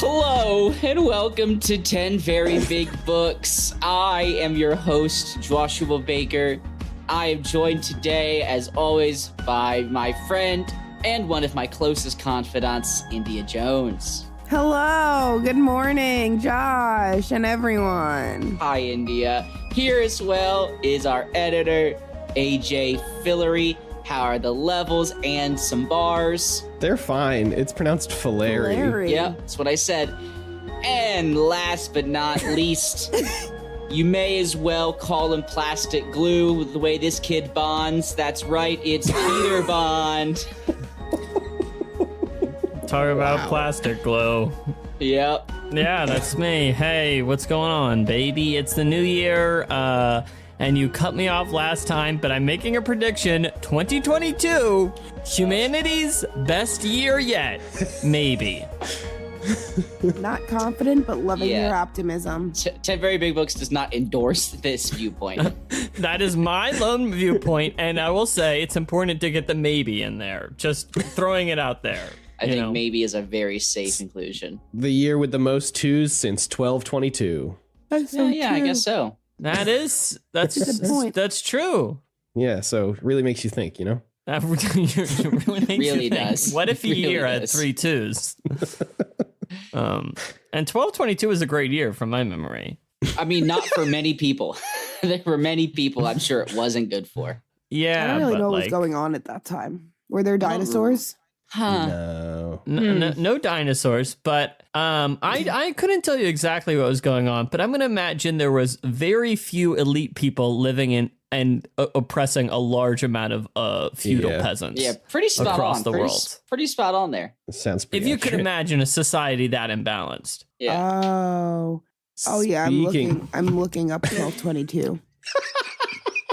Hello, and welcome to 10 Very Big Books. I am your host, Joshua Baker. I am joined today, as always, by my friend and one of my closest confidants, India Jones. Hello, good morning, Josh and everyone. Hi, India. Here as well is our editor, AJ Fillery. How are the levels and some bars? They're fine. It's pronounced Fillery. Yep, that's what I said. And last but not least, you may as well call him plastic glue the way this kid bonds. That's right, it's Peter Bond. Talk about plastic glue. Yep. Yeah, that's me. Hey, what's going on, baby? It's the new year, and you cut me off last time, but I'm making a prediction. 2022, humanity's best year yet. Maybe. Not confident, but loving Yeah. your optimism. 10 Very Big Books does not endorse this viewpoint. That is my lone viewpoint, and I will say it's important to get the maybe in there. Just throwing it out there. I think maybe is a very safe inclusion. The year with the most twos since 1222. That's so Yeah, I true. guess so. That's That's a good point. That's true. Yeah, so really makes you think, you know? That really makes Really you think, does. what if a Really year had does. 3 twos? And 1222 is a great year from my memory. I mean, not for many people. There were many people I'm sure it wasn't good for. Yeah, I don't really but know what like, was going on at that time. Were there dinosaurs? Huh. No. no dinosaurs, but I couldn't tell you exactly what was going on, but I'm going to imagine there was very few elite people living in and oppressing a large amount of feudal peasants. Yeah, pretty spot across on. the world. Pretty spot on there. Sounds pretty If you could accurate. imagine a society that imbalanced. Yeah. Oh yeah. I'm looking up 1222.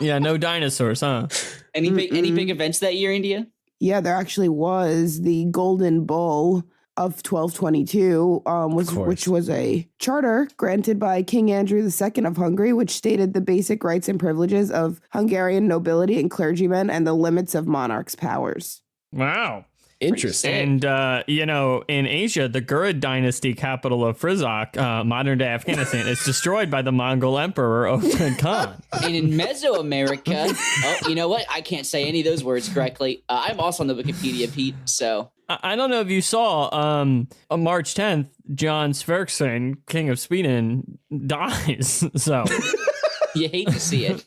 Yeah, no dinosaurs, huh? Any big events that year, India? Yeah, there actually was the Golden Bull of 1222, which was a charter granted by King Andrew II of Hungary, which stated the basic rights and privileges of Hungarian nobility and clergymen and the limits of monarchs' powers. Wow. Interesting. And, in Asia, the Gurrid dynasty capital of Frizok, modern-day Afghanistan, is destroyed by the Mongol emperor Oghuz Khan. And in Mesoamerica, you know what? I can't say any of those words correctly. I'm also on the Wikipedia, Pete, so... I don't know if you saw, on March 10th, John Sverkersson, King of Sweden, dies. So, You hate to see it.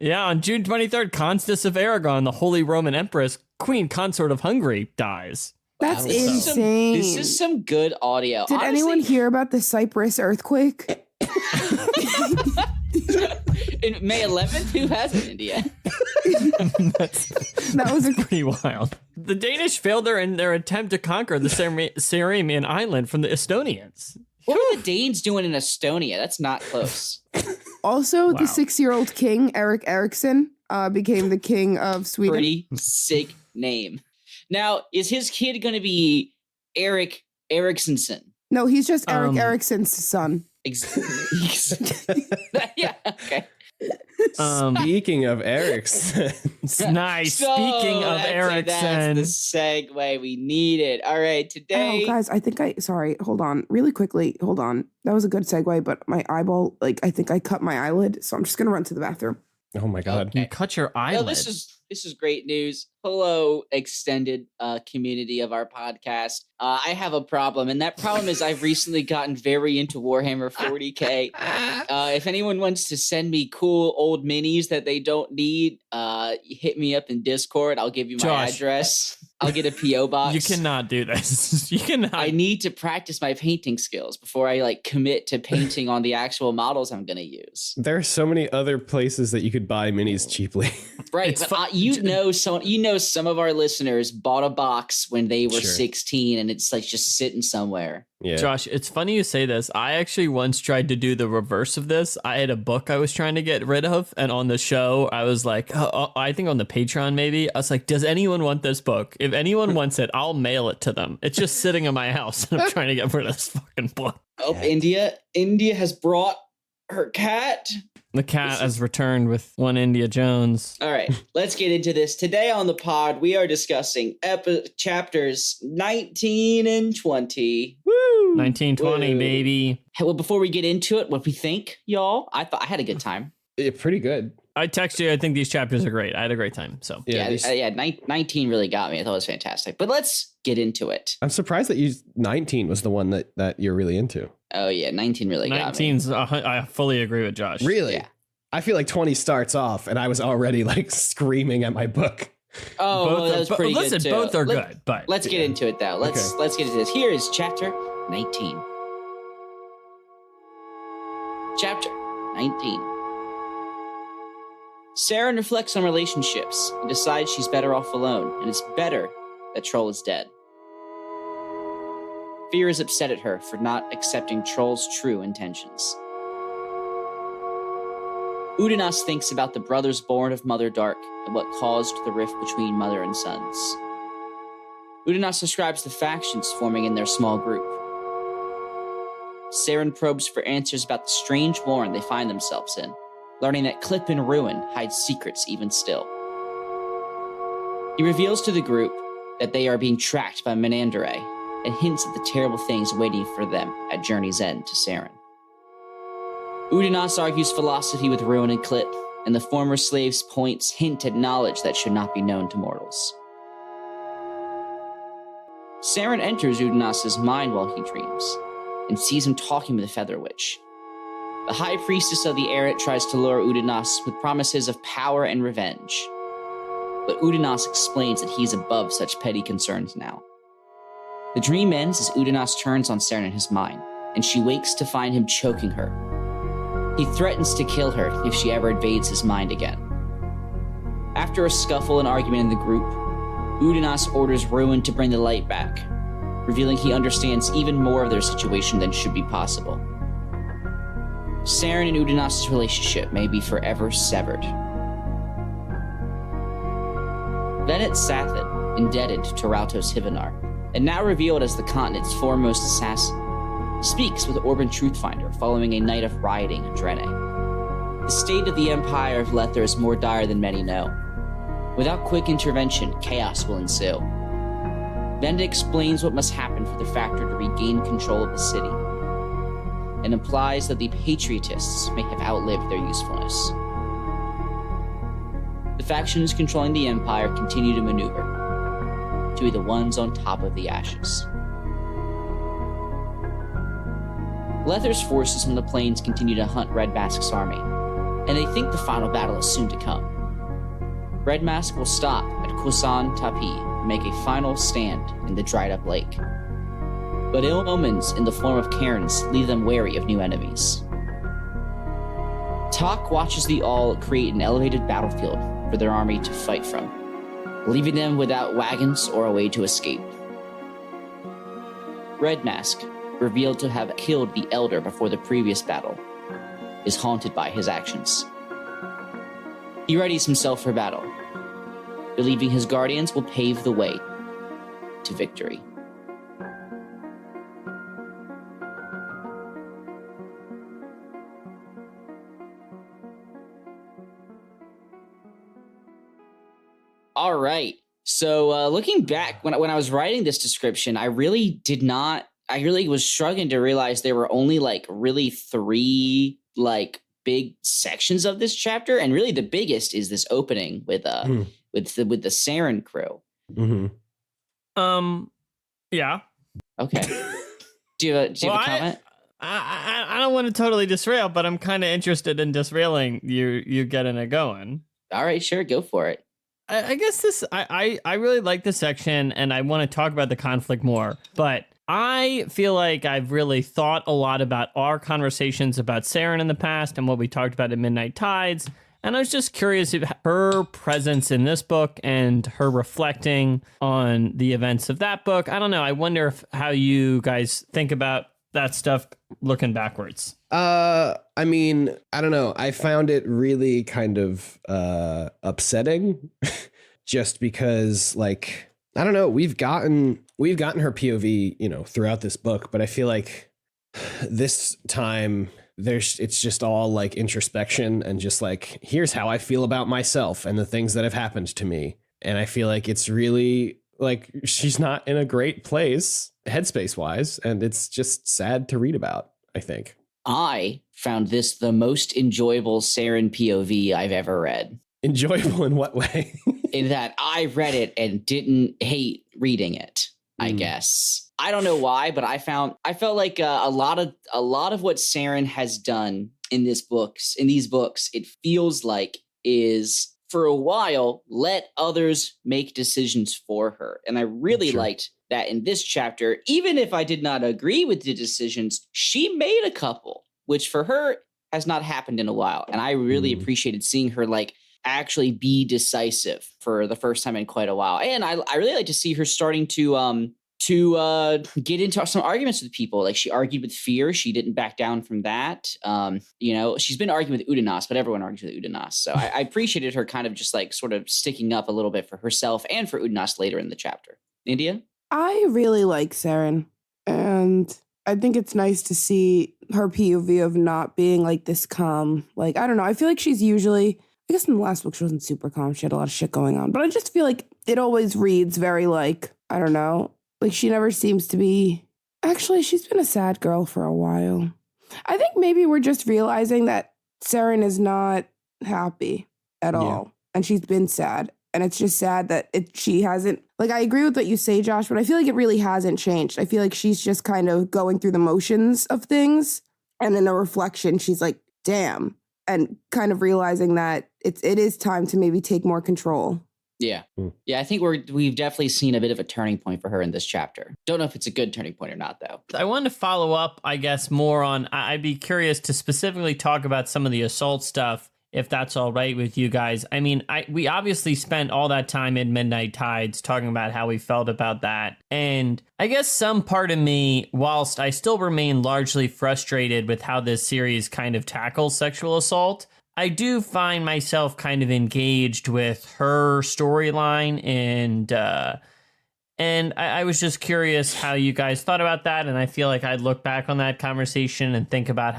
yeah, on June 23rd, Constance of Aragon, the Holy Roman Empress, Queen Consort of Hungary, dies. That's This is insane. This is some good audio. Did Honestly, anyone hear about the Cyprus earthquake? in May 11th? Who hasn't, India? That was a Pretty wild. The Danish failed in their attempt to conquer the Seren island from the Estonians. What were the Danes doing in Estonia? That's not close. Also, Wow. the 6-year-old king, Eric Eriksson, became the king of Sweden. Pretty sick name. Now, is his kid going to be Eric Eriksson? No, he's just Eric Eriksson's son. Yeah, okay. Speaking of Erickson, Nice. So, Speaking of that's Ericsson, the segue we needed. All right, today. Oh, guys, sorry, hold on. Really quickly, hold on. That was a good segue, but my eyeball, I think I cut my eyelid, so I'm just going to run to the bathroom. oh my God. Okay. you cut your No, eyelid. this is great news. Hello, extended community of our podcast. I have a problem, and that problem is I've recently gotten very into Warhammer 40K. If anyone wants to send me cool old minis that they don't need, hit me up in Discord. I'll give you my Josh. address. I'll get a PO box. You cannot do this. You cannot. I need to practice my painting skills before I commit to painting on the actual models I'm going to use. There are so many other places that you could buy minis cheaply. Right, It's but some of our listeners bought a box when they were Sure. 16, and it's just sitting somewhere. Yeah. Josh, it's funny you say this. I actually once tried to do the reverse of this. I had a book I was trying to get rid of, and on the show, I was like, I think on the Patreon maybe, I was like, does anyone want this book? If anyone wants it, I'll mail it to them. It's just sitting in my house, and I'm trying to get rid of this fucking book. Oh, India has brought her cat. The cat has returned with one India Jones. All right, let's get into this. Today on the pod, we are discussing chapters 19 and 20. Woo! 1920, baby. Hey, well, before we get into it, what we think, y'all? I thought I had a good time. Yeah, pretty good. I text you. I think these chapters are great. I had a great time. So yeah, 19 really got me. I thought it was fantastic. But let's get into it. I'm surprised that 19 was the one that you're really into. Oh yeah, 19 really got me. 19's. I fully agree with Josh. Really? Yeah. I feel like 20 starts off, and I was already like screaming at my book. Oh, well, that was pretty good listen, too. both are good, but let's get into it though. Let's get into this. Here is chapter 19. Chapter 19. Seren reflects on relationships and decides she's better off alone, and it's better that Troll is dead. Fear is upset at her for not accepting Troll's true intentions. Udanas thinks about the brothers born of Mother Dark and what caused the rift between mother and sons. Udanas describes the factions forming in their small group. Seren probes for answers about the strange warren they find themselves in, learning that Clip and Ruin hide secrets even still. He reveals to the group that they are being tracked by Menandere and hints at the terrible things waiting for them at Journey's End to Seren. Udanas argues philosophy with Ruin and Clip, and the former slave's points hint at knowledge that should not be known to mortals. Seren enters Udanas's mind while he dreams, and sees him talking with the Feather Witch. The High Priestess of the Eret tries to lure Udanas with promises of power and revenge, but Udanas explains that he's above such petty concerns now. The dream ends as Udanas turns on Seren in his mind, and she wakes to find him choking her. He threatens to kill her if she ever invades his mind again. After a scuffle and argument in the group, Udanas orders Ruin to bring the light back, revealing he understands even more of their situation than should be possible. Seren and Udanas' relationship may be forever severed. Venet Sathan, indebted to Rautos Hivanar, and now revealed as the continent's foremost assassin, speaks with Orban Truthfinder following a night of rioting in Draenei. The state of the Empire of Lether is more dire than many know. Without quick intervention, chaos will ensue. Venet explains what must happen for the Factor to regain control of the city, and implies that the Patriotists may have outlived their usefulness. The factions controlling the Empire continue to maneuver, to be the ones on top of the ashes. Lether's forces on the plains continue to hunt Red Mask's army, and they think the final battle is soon to come. Red Mask will stop at Kusan Tapi and make a final stand in the dried-up lake. But ill omens in the form of cairns leave them wary of new enemies. Tak watches the All create an elevated battlefield for their army to fight from, leaving them without wagons or a way to escape. Red Mask, revealed to have killed the Elder before the previous battle, is haunted by his actions. He readies himself for battle, believing his guardians will pave the way to victory. All right. So looking back, when I was writing this description, I really was struggling to realize there were only like really 3 like big sections of this chapter, and really the biggest is this opening with the Seren crew. Mm-hmm. Yeah. Okay. Do you have a comment? I don't want to totally disrail, but I'm kind of interested in disrailing you getting it going. All right, sure, go for it. I guess I really like this section, and I want to talk about the conflict more, but I feel like I've really thought a lot about our conversations about Seren in the past and what we talked about in Midnight Tides, and I was just curious if her presence in this book and her reflecting on the events of that book, I don't know, I wonder how you guys think about that stuff looking backwards. I mean, I don't know. I found it really kind of upsetting just because, like, I don't know, we've gotten her POV, throughout this book, but I feel like this time it's just all like introspection and just like, here's how I feel about myself and the things that have happened to me. And I feel like it's really like she's not in a great place headspace wise, and it's just sad to read about, I think. I found this the most enjoyable Seren POV I've ever read. Enjoyable in what way? In that I read it and didn't hate reading it, I guess. I don't know why, but I felt like a lot of what Seren has done in these books, it feels like is for a while let others make decisions for her. And I really liked that in this chapter. Even if I did not agree with the decisions, she made a couple, which for her has not happened in a while. And I really appreciated seeing her like actually be decisive for the first time in quite a while. And I really like to see her starting to get into some arguments with people. Like she argued with Fear. She didn't back down from that. She's been arguing with Udanas, but everyone argues with Udanas. So I appreciated her kind of just like sort of sticking up a little bit for herself and for Udanas later in the chapter. India? I really like Seren, and I think it's nice to see her POV of not being like this calm. Like, I don't know. I feel like she's usually, I guess in the last book she wasn't super calm. She had a lot of shit going on. But I just feel like it always reads very like, I don't know, like she never seems to be, actually she's been a sad girl for a while. I think maybe we're just realizing that Seren is not happy at all. And she's been sad. And it's just sad that she hasn't, like, I agree with what you say, Josh, but I feel like it really hasn't changed. I feel like she's just kind of going through the motions of things. And in a reflection, she's like, damn. And kind of realizing that it is time to maybe take more control. Yeah. Yeah, I think we've definitely seen a bit of a turning point for her in this chapter. Don't know if it's a good turning point or not, though. I wanted to follow up, I guess, more on, I'd be curious to specifically talk about some of the assault stuff, if that's all right with you guys. I mean, we obviously spent all that time in Midnight Tides talking about how we felt about that. And I guess some part of me, whilst I still remain largely frustrated with how this series kind of tackles sexual assault, I do find myself kind of engaged with her storyline, and I was just curious how you guys thought about that. And I feel like I'd look back on that conversation and think about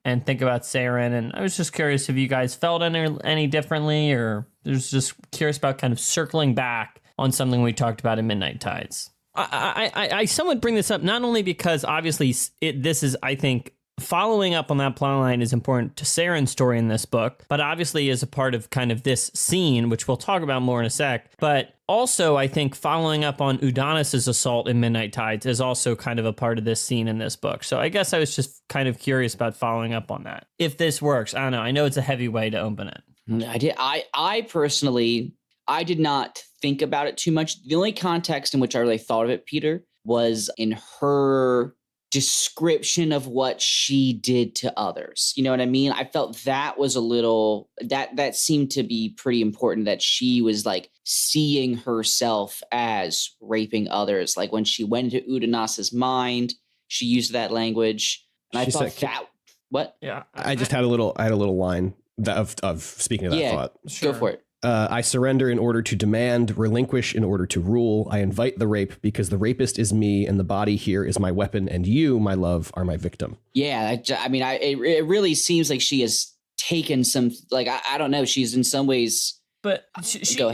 think about Seren. And I was just curious if you guys felt any differently, or was just curious about kind of circling back on something we talked about in Midnight Tides. I somewhat bring this up not only because obviously this is, I think, following up on that plotline is important to Seren's story in this book, but obviously is a part of kind of this scene, which we'll talk about more in a sec. But also, I think following up on Udanis's assault in Midnight Tides is also kind of a part of this scene in this book. So I guess I was just kind of curious about following up on that. If this works, I don't know. I know it's a heavy way to open it. I personally, I did not think about it too much. The only context in which I really thought of it, Peter, was in her description of what she did to others. You know what I mean? I felt that was a little, that seemed to be pretty important, that she was like seeing herself as raping others. Like when she went into Udanas's mind, she used that language. And I thought that, what? Yeah. I had a little line of speaking of that thought. Sure. Go for it. I surrender in order to demand, relinquish in order to rule. I invite the rape because the rapist is me and the body here is my weapon and you, my love, are my victim. Yeah, it really seems like she has taken some, like, I don't know, she's in some ways... But she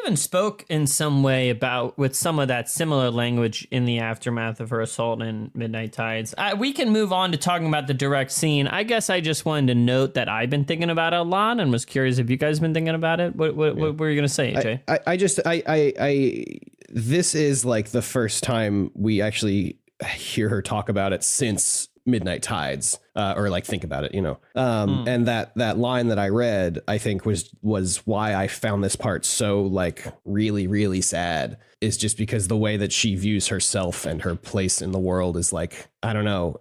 even spoke in some way about with some of that similar language in the aftermath of her assault in Midnight Tides. We can move on to talking about the direct scene. I guess I just wanted to note that I've been thinking about it a lot and was curious if you guys have been thinking about it. What were you going to say, AJ? This is like the first time we actually hear her talk about it since Midnight Tides, or like think about it, you know. And that line that I read, I think was why I found this part so like really, really sad, is just because the way that she views herself and her place in the world is like, I don't know,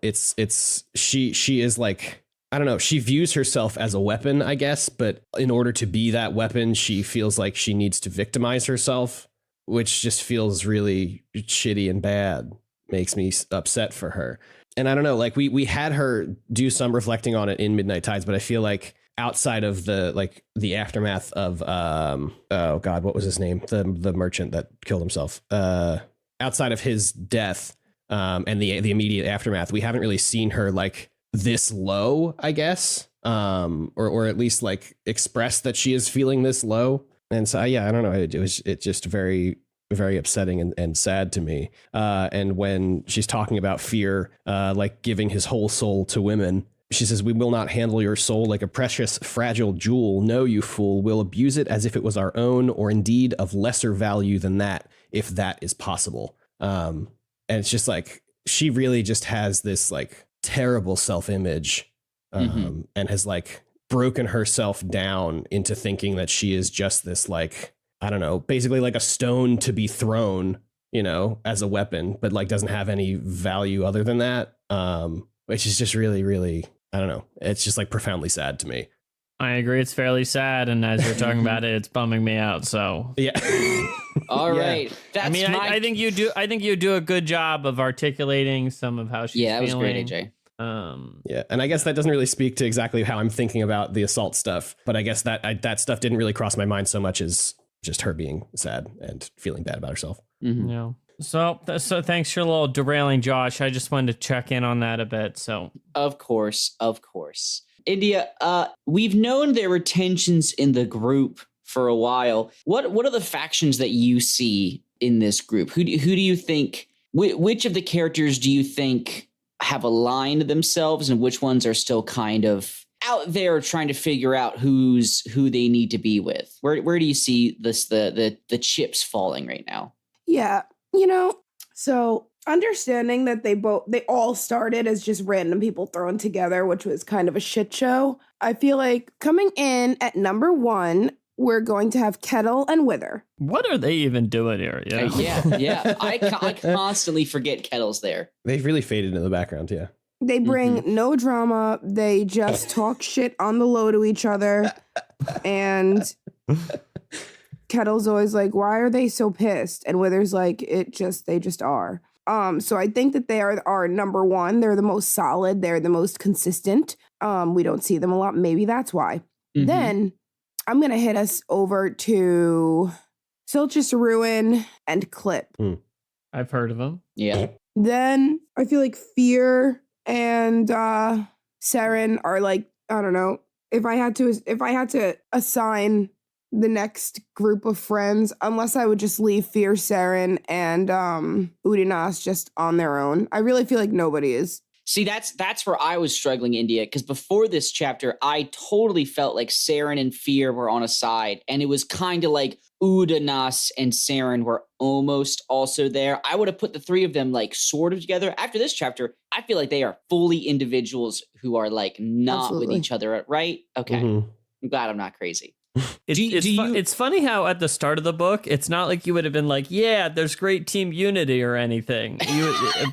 she is like, I don't know, she views herself as a weapon, I guess, but in order to be that weapon, she feels like she needs to victimize herself, which just feels really shitty and bad. Makes me upset for her. And I don't know, like we had her do some reflecting on it in Midnight Tides, but I feel like outside of the aftermath of oh God, what was his name? The merchant that killed himself. Outside of his death, and the immediate aftermath, we haven't really seen her like this low, I guess. Or at least like express that she is feeling this low. And so yeah, I don't know. It just very very upsetting and sad to me. And when she's talking about fear, like giving his whole soul to women, she says, "We will not handle your soul like a precious, fragile jewel. No, you fool, we'll abuse it as if it was our own, or indeed of lesser value than that, if that is possible." And it's just like, she really just has this like terrible self-image, and has like broken herself down into thinking that she is just this, like, I don't know, basically like a stone to be thrown, you know, as a weapon, but like doesn't have any value other than that. Which is just really, really, I don't know. It's just like profoundly sad to me. I agree. It's fairly sad. And as you're talking about it, it's bumming me out. So yeah. All right. That's I think you do a good job of articulating some of how she's feeling. Yeah, that was great, AJ. Yeah, and I guess that doesn't really speak to exactly how I'm thinking about the assault stuff, but I guess that stuff didn't really cross my mind so much as just her being sad and feeling bad about herself. Yeah. So thanks for a little derailing, Josh. I just wanted to check in on that a bit. So of course. India, we've known there were tensions in the group for a while. What are the factions that you see in this group? Who do you think? Which of the characters do you think have aligned themselves, and which ones are still kind of out there trying to figure out who they need to be with? Where do you see the chips falling right now? Yeah, so understanding that they all started as just random people thrown together, which was kind of a shit show. I feel like coming in at number 1, we're going to have Kettle and Wither. What are they even doing here? Yeah. I constantly forget Kettle's there. They've really faded in the background, yeah. They bring no drama. They just talk shit on the low to each other. And Kettle's always like, why are they so pissed? And Wither's like, they just are. So I think that they are our number 1. They're the most solid. They're the most consistent. We don't see them a lot. Maybe that's why. Then I'm going to hit us over to Silchus Ruin and Clip. I've heard of them. Yeah. Then I feel like Fear and Seren are like, I don't know. If I had to assign the next group of friends, unless I would just leave Fear, Seren, and Udinas just on their own. I really feel like nobody is. See, that's where I was struggling, India, because before this chapter, I totally felt like Seren and Fear were on a side, and it was kind of like Udanas and Seren were almost also there. I would have put the 3 of them like sort of together. After this chapter, I feel like they are fully individuals who are like not with each other, right? Okay. I'm glad I'm not crazy. It's funny how at the start of the book, it's not like you would have been like, yeah, there's great team unity or anything.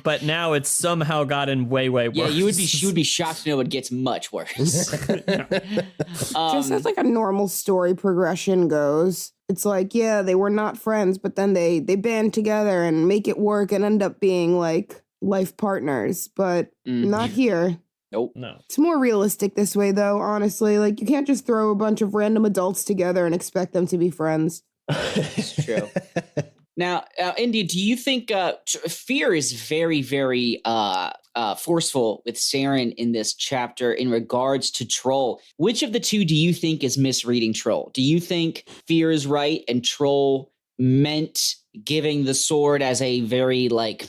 But now it's somehow gotten way worse. Yeah, you would be shocked to know it gets much worse. Just as like a normal story progression goes. It's like, yeah, they were not friends, but then they band together and make it work and end up being like life partners, but not here. Nope. No. It's more realistic this way, though, honestly. Like, you can't just throw a bunch of random adults together and expect them to be friends. It's true. Now, India, do you think Fear is very, very forceful with Seren in this chapter in regards to Troll? Which of the 2 do you think is misreading Troll? Do you think Fear is right and Troll meant giving the sword as a very, like,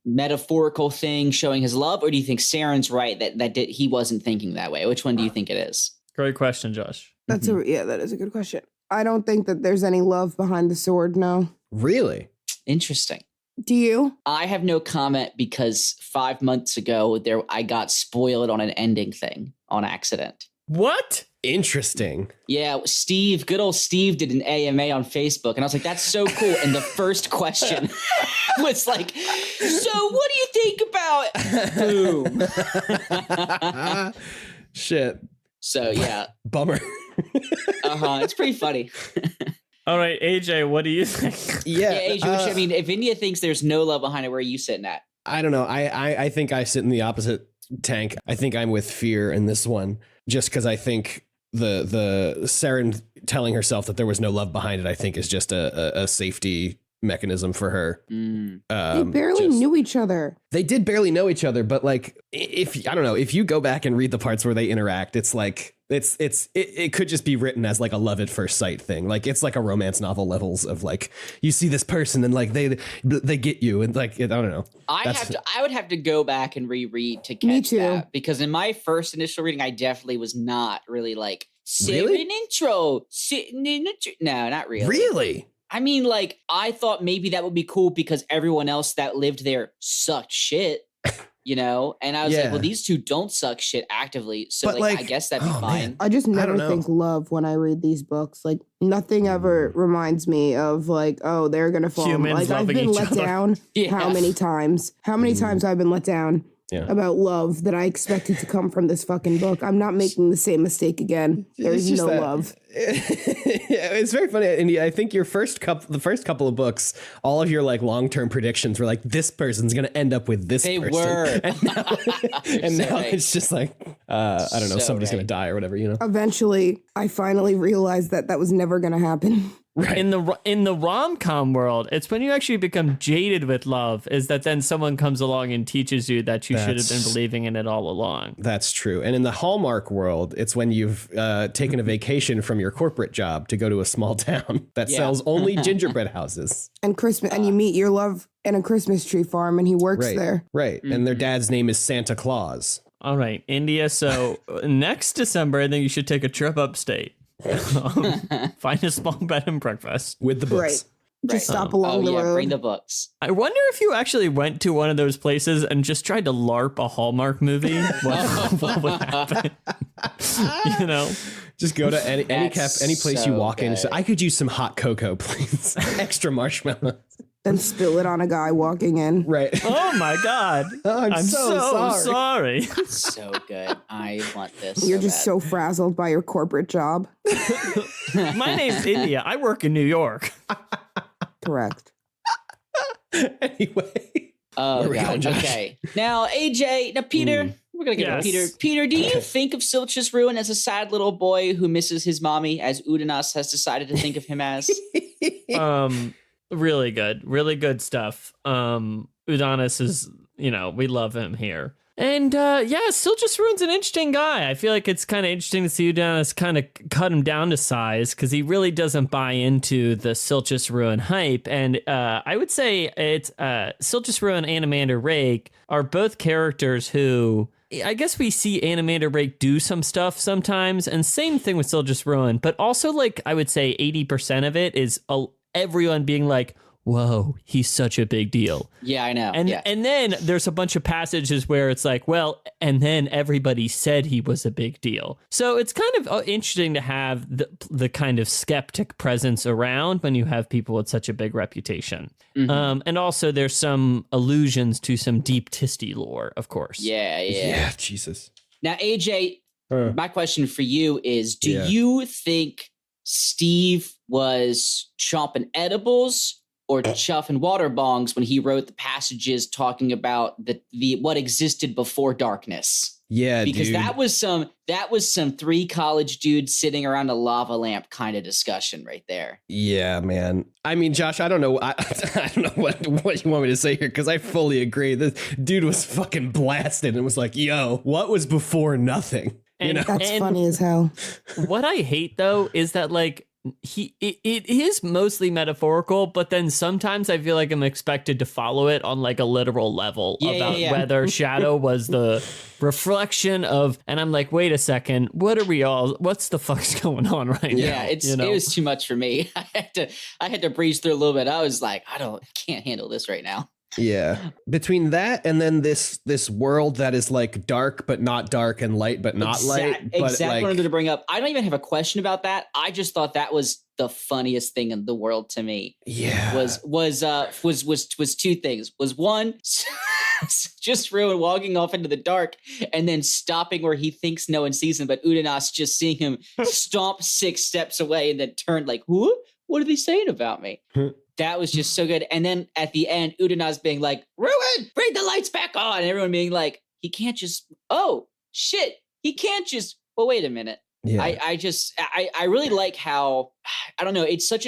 metaphorical thing showing his love? Or do you think Seren's right that he wasn't thinking that way? Which one do you think it is? Great question, Josh. That is a good question. I don't think that there's any love behind the sword, no. Really? Interesting. Do you? I have no comment because 5 months ago I got spoiled on an ending thing on accident. What? Interesting. Yeah, good old Steve did an AMA on Facebook, and I was like, that's so cool. And the first question was like, so what do you think about boom? Shit. So yeah. Bummer. It's pretty funny. All right, AJ, what do you think? Yeah, AJ, if India thinks there's no love behind it, where are you sitting at? I don't know. I think I sit in the opposite tank. I think I'm with Fear in this one, just because I think the Seren telling herself that there was no love behind it, I think is just a safety mechanism for her. They barely knew each other. They did barely know each other, but like, if you go back and read the parts where they interact, it's like it could just be written as like a love at first sight thing. Like it's like a romance novel levels of like you see this person and like they get you and like I don't know. I would have to go back and reread to catch that, because in my first initial reading I definitely was not really like Seren intro sitting in the no, not really. Really? I mean, like, I thought maybe that would be cool because everyone else that lived there sucked shit, you know? And I was like, well, these two don't suck shit actively. So, like, I guess that'd be fine. Man. I just never think love when I read these books. Like, nothing ever reminds me of, like, oh, they're going to fall. Humans like, I've been let down how many times? How many times I've been let down about love that I expected to come from this fucking book? I'm not making the same mistake again. There's no love. It's very funny, and I think the first couple of books, all of your like long-term predictions were like, this person's gonna end up with this person. They were, and now it's just like, I don't know, somebody's gonna die or whatever, you know. Eventually, I finally realized that was never gonna happen. Right. In the rom-com world, it's when you actually become jaded with love is that then someone comes along and teaches you that you should have been believing in it all along. That's true. And in the Hallmark world, it's when you've taken a vacation from your corporate job to go to a small town that sells only gingerbread houses. And Christmas, and you meet your love in a Christmas tree farm and he works there. Right. And their dad's name is Santa Claus. All right, India. So next December, I think you should take a trip upstate. Find a small bed and breakfast with the books. Right. Just stop along the road. Bring the books. I wonder if you actually went to one of those places and just tried to LARP a Hallmark movie. What would happen? You know, just go to any place you walk in and say, "I could use some hot cocoa, please. Extra marshmallows." Then spill it on a guy walking in. Right. Oh my God. I'm so sorry. So good. I want this. You're just so frazzled by your corporate job. My name's India. I work in New York. Correct. Anyway. Oh, God. Okay. Now, AJ, Peter, we're going to get to Peter. Peter, do you think of Silchus Ruin as a sad little boy who misses his mommy, as Udanas has decided to think of him as? Really good stuff. Udanis is, we love him here. And Silchus Ruin's an interesting guy. I feel like it's kind of interesting to see Udanis kind of cut him down to size because he really doesn't buy into the Silchus Ruin hype. And I would say it's Silchus Ruin and Animander Rake are both characters who I guess we see Animander Rake do some stuff sometimes, and same thing with Silchus Ruin. But also, like, I would say 80% of it is everyone being like, whoa, he's such a big deal. Yeah, I know. And then there's a bunch of passages where it's like, well, and then everybody said he was a big deal. So it's kind of interesting to have the kind of skeptic presence around when you have people with such a big reputation. Mm-hmm. And also there's some allusions to some deep Tisty lore, of course. Yeah, Jesus. Now, AJ, my question for you is, do you think Steve was chomping edibles or chuffing water bongs when he wrote the passages talking about the what existed before darkness? Yeah, because dude. that was some three college dudes sitting around a lava lamp kind of discussion right there. Yeah, man. I mean, Josh, I don't know. I don't know what you want me to say here because I fully agree. This dude was fucking blasted and was like, "Yo, what was before nothing?" That's funny as hell. What I hate though is that like it is mostly metaphorical, but then sometimes I feel like I'm expected to follow it on like a literal level about whether Shadow was the reflection of, and I'm like, wait a second, what's the fuck's going on right now? Yeah, it was too much for me. I had to breeze through a little bit. I was like, I can't handle this right now. Yeah. Between that and then this world that is like dark but not dark and light but not light. Exactly what I wanted to bring up. I don't even have a question about that. I just thought that was the funniest thing in the world to me. Yeah. Was two things. Was one, just Ruin walking off into the dark and then stopping where he thinks no one sees him, but Udanas just seeing him stomp 6 steps away and then turn like, who? What are they saying about me? That was just so good. And then at the end, Udanas being like, Ruin, bring the lights back on. And everyone being like, he can't just, oh, shit. He can't just, well, wait a minute. Yeah. I really like how, I don't know, it's such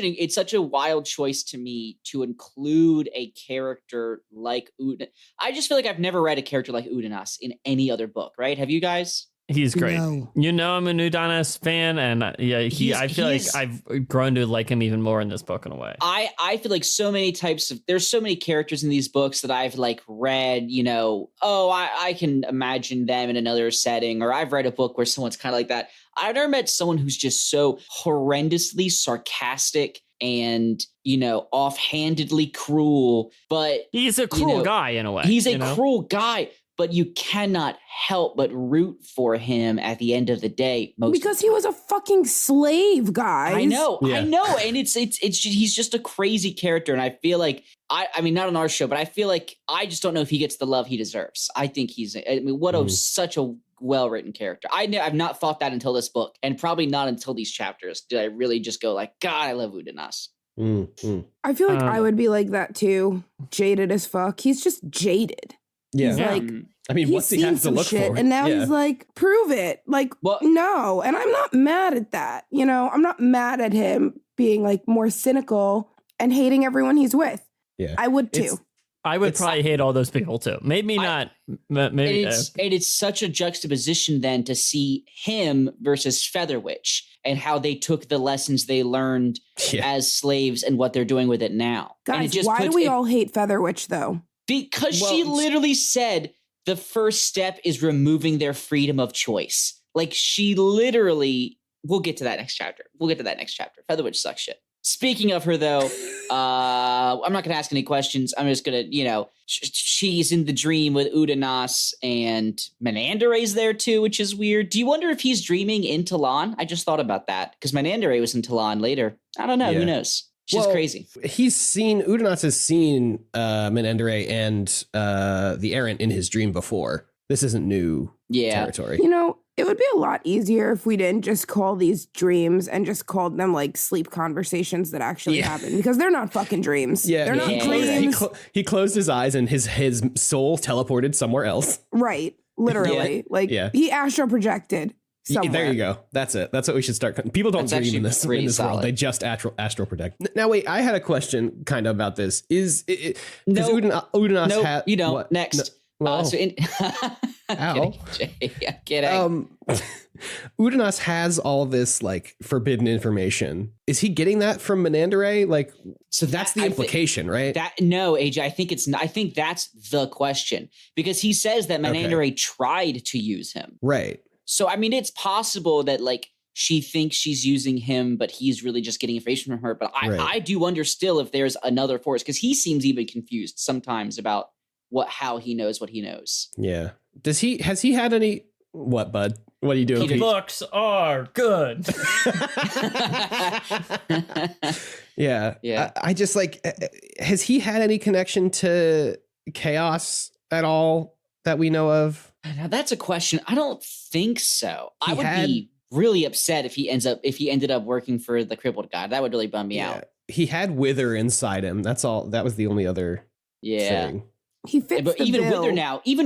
a wild choice to me to include a character like Udanas. I just feel like I've never read a character like Udanas in any other book, right? Have you guys? He's great. No. You know, I'm a Udonis fan, and I feel like I've grown to like him even more in this book in a way. I feel like so many there's so many characters in these books that I've like read, I can imagine them in another setting, or I've read a book where someone's kind of like that. I've never met someone who's just so horrendously sarcastic and, offhandedly cruel, but he's a cruel guy in a way. He's a cruel guy, but you cannot help but root for him at the end of the day. Because he was a fucking slave, guys. I know. And it's he's just a crazy character. And I feel like, I mean, not on our show, but I feel like I just don't know if he gets the love he deserves. I think such a well-written character. I've not thought that until this book, and probably not until these chapters did I really just go like, God, I love Udonis. I feel like I would be like that too. Jaded as fuck. He's just jaded. Yeah. He's like, I mean, what's he have to look for? And now he's like, prove it. Like, no. And I'm not mad at that. I'm not mad at him being like more cynical and hating everyone he's with. Yeah. I would too. I would probably hate all those people too. Maybe not. Maybe. And it's such a juxtaposition then to see him versus Feather Witch and how they took the lessons they learned as slaves and what they're doing with it now. Guys, why do we all hate Feather Witch though? Because she literally said the first step is removing their freedom of choice. Like she literally, we'll get to that next chapter. Feather Witch sucks shit. Speaking of her though, I'm not going to ask any questions. I'm just going to, she's in the dream with Udonis, and Menandere's there too, which is weird. Do you wonder if he's dreaming in Talon? I just thought about that because Menandere was in Talon later. I don't know. Who knows? She's crazy. Udonis has seen Menandere and the Errant in his dream before. This isn't new territory. It would be a lot easier if we didn't just call these dreams and just called them like sleep conversations that actually happen, because they're not fucking dreams. Yeah, they're not dreams. He closed his eyes and his soul teleported somewhere else. Right. Literally. He astral projected. Somewhere. There you go. That's it. That's what we should start. People don't dream in this world. They just astral project. Now, wait, I had a question kind of about this. Udonis had... You don't. What? Next. No. I'm kidding. Udonis has all this like forbidden information. Is he getting that from Menandere? Like, so that's the implication, right? No, AJ. I think that's the question, because he says that Menandere tried to use him. Right. So I mean, it's possible that like she thinks she's using him, but he's really just getting information from her. But I do wonder still if there's another force, because he seems even confused sometimes about how he knows what he knows. Yeah. Has he had any, what, bud? What are you doing? Books are good. Yeah. I just like, has he had any connection to chaos at all that we know of? Now that's a question. I don't think so. I would be really upset if he ended up working for the crippled god. That would really bum me out. He had Wither inside him. That's all. That was the only other thing. He fits but the even bill.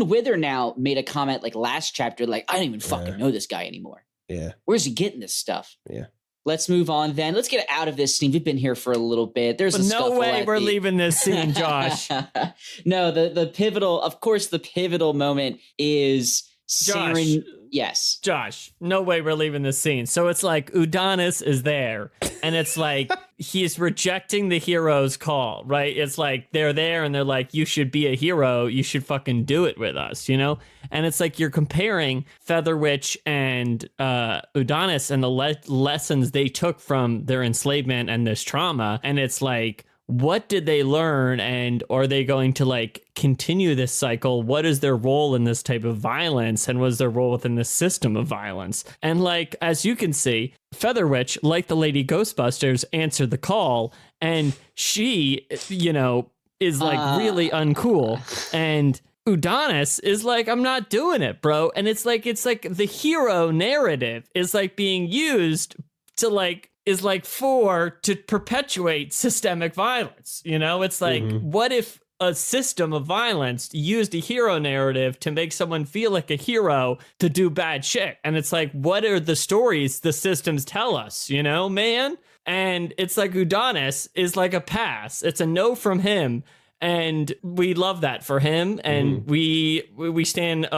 Wither now made a comment like last chapter, like, I don't even fucking know this guy anymore. Yeah. Where's he getting this stuff? Yeah. Let's move on then. Let's get out of this scene. We've been here for a little bit. There's no way we're leaving this scene, Josh. No, the pivotal moment is Seren. Yes. Josh, no way we're leaving this scene. So it's like Udonis is there, and it's like he's rejecting the hero's call, right? It's like they're there and they're like, you should be a hero. You should fucking do it with us, And it's like you're comparing Feather Witch and Udonis and the lessons they took from their enslavement and this trauma. And it's like, what did they learn, and are they going to like continue this cycle? What is their role in this type of violence, and what is their role within this system of violence? And like, as you can see, Feather Witch, like the Lady Ghostbusters, answered the call, and she, is like really uncool, and Udonis is like, I'm not doing it, bro. And it's like the hero narrative is like being used to like, is like to perpetuate systemic violence. It's like, what if a system of violence used a hero narrative to make someone feel like a hero to do bad shit? And it's like, what are the stories the systems tell us, man? And it's like Udonis is like a pass. It's a no from him. And we love that for him. And we stand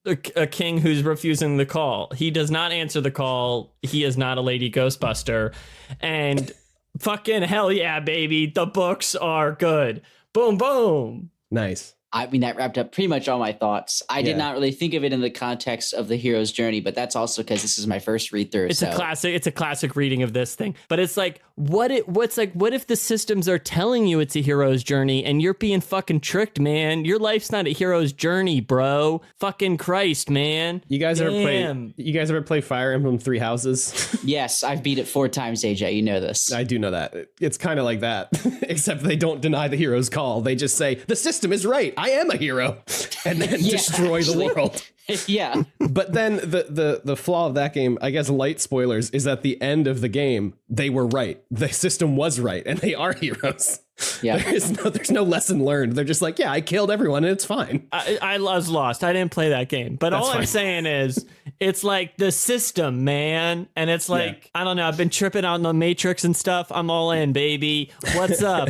a king who's refusing the call. He does not answer the call. He is not a lady Ghostbuster. And fucking hell yeah, baby. The books are good. Boom, boom. Nice. I mean, that wrapped up pretty much all my thoughts. I did not really think of it in the context of the hero's journey, but that's also because this is my first read through. It's a classic. It's a classic reading of this thing. But it's like, what if the systems are telling you it's a hero's journey and you're being fucking tricked, man? Your life's not a hero's journey, bro. Fucking Christ, man. You guys ever play Fire Emblem Three Houses? Yes, I've beat it 4 times, AJ. You know this. I do know that. It's kind of like that, except they don't deny the hero's call. They just say the system is right. I am a hero, and then destroy the world. Yeah. But then the flaw of that game, I guess, light spoilers, is at the end of the game they were right. The system was right, and they are heroes. Yeah. There's no lesson learned. They're just like, yeah, I killed everyone, and it's fine. I was lost. I didn't play that game, but all I'm saying is, it's like the system, man, and it's like I don't know. I've been tripping out on the Matrix and stuff. I'm all in, baby. What's up?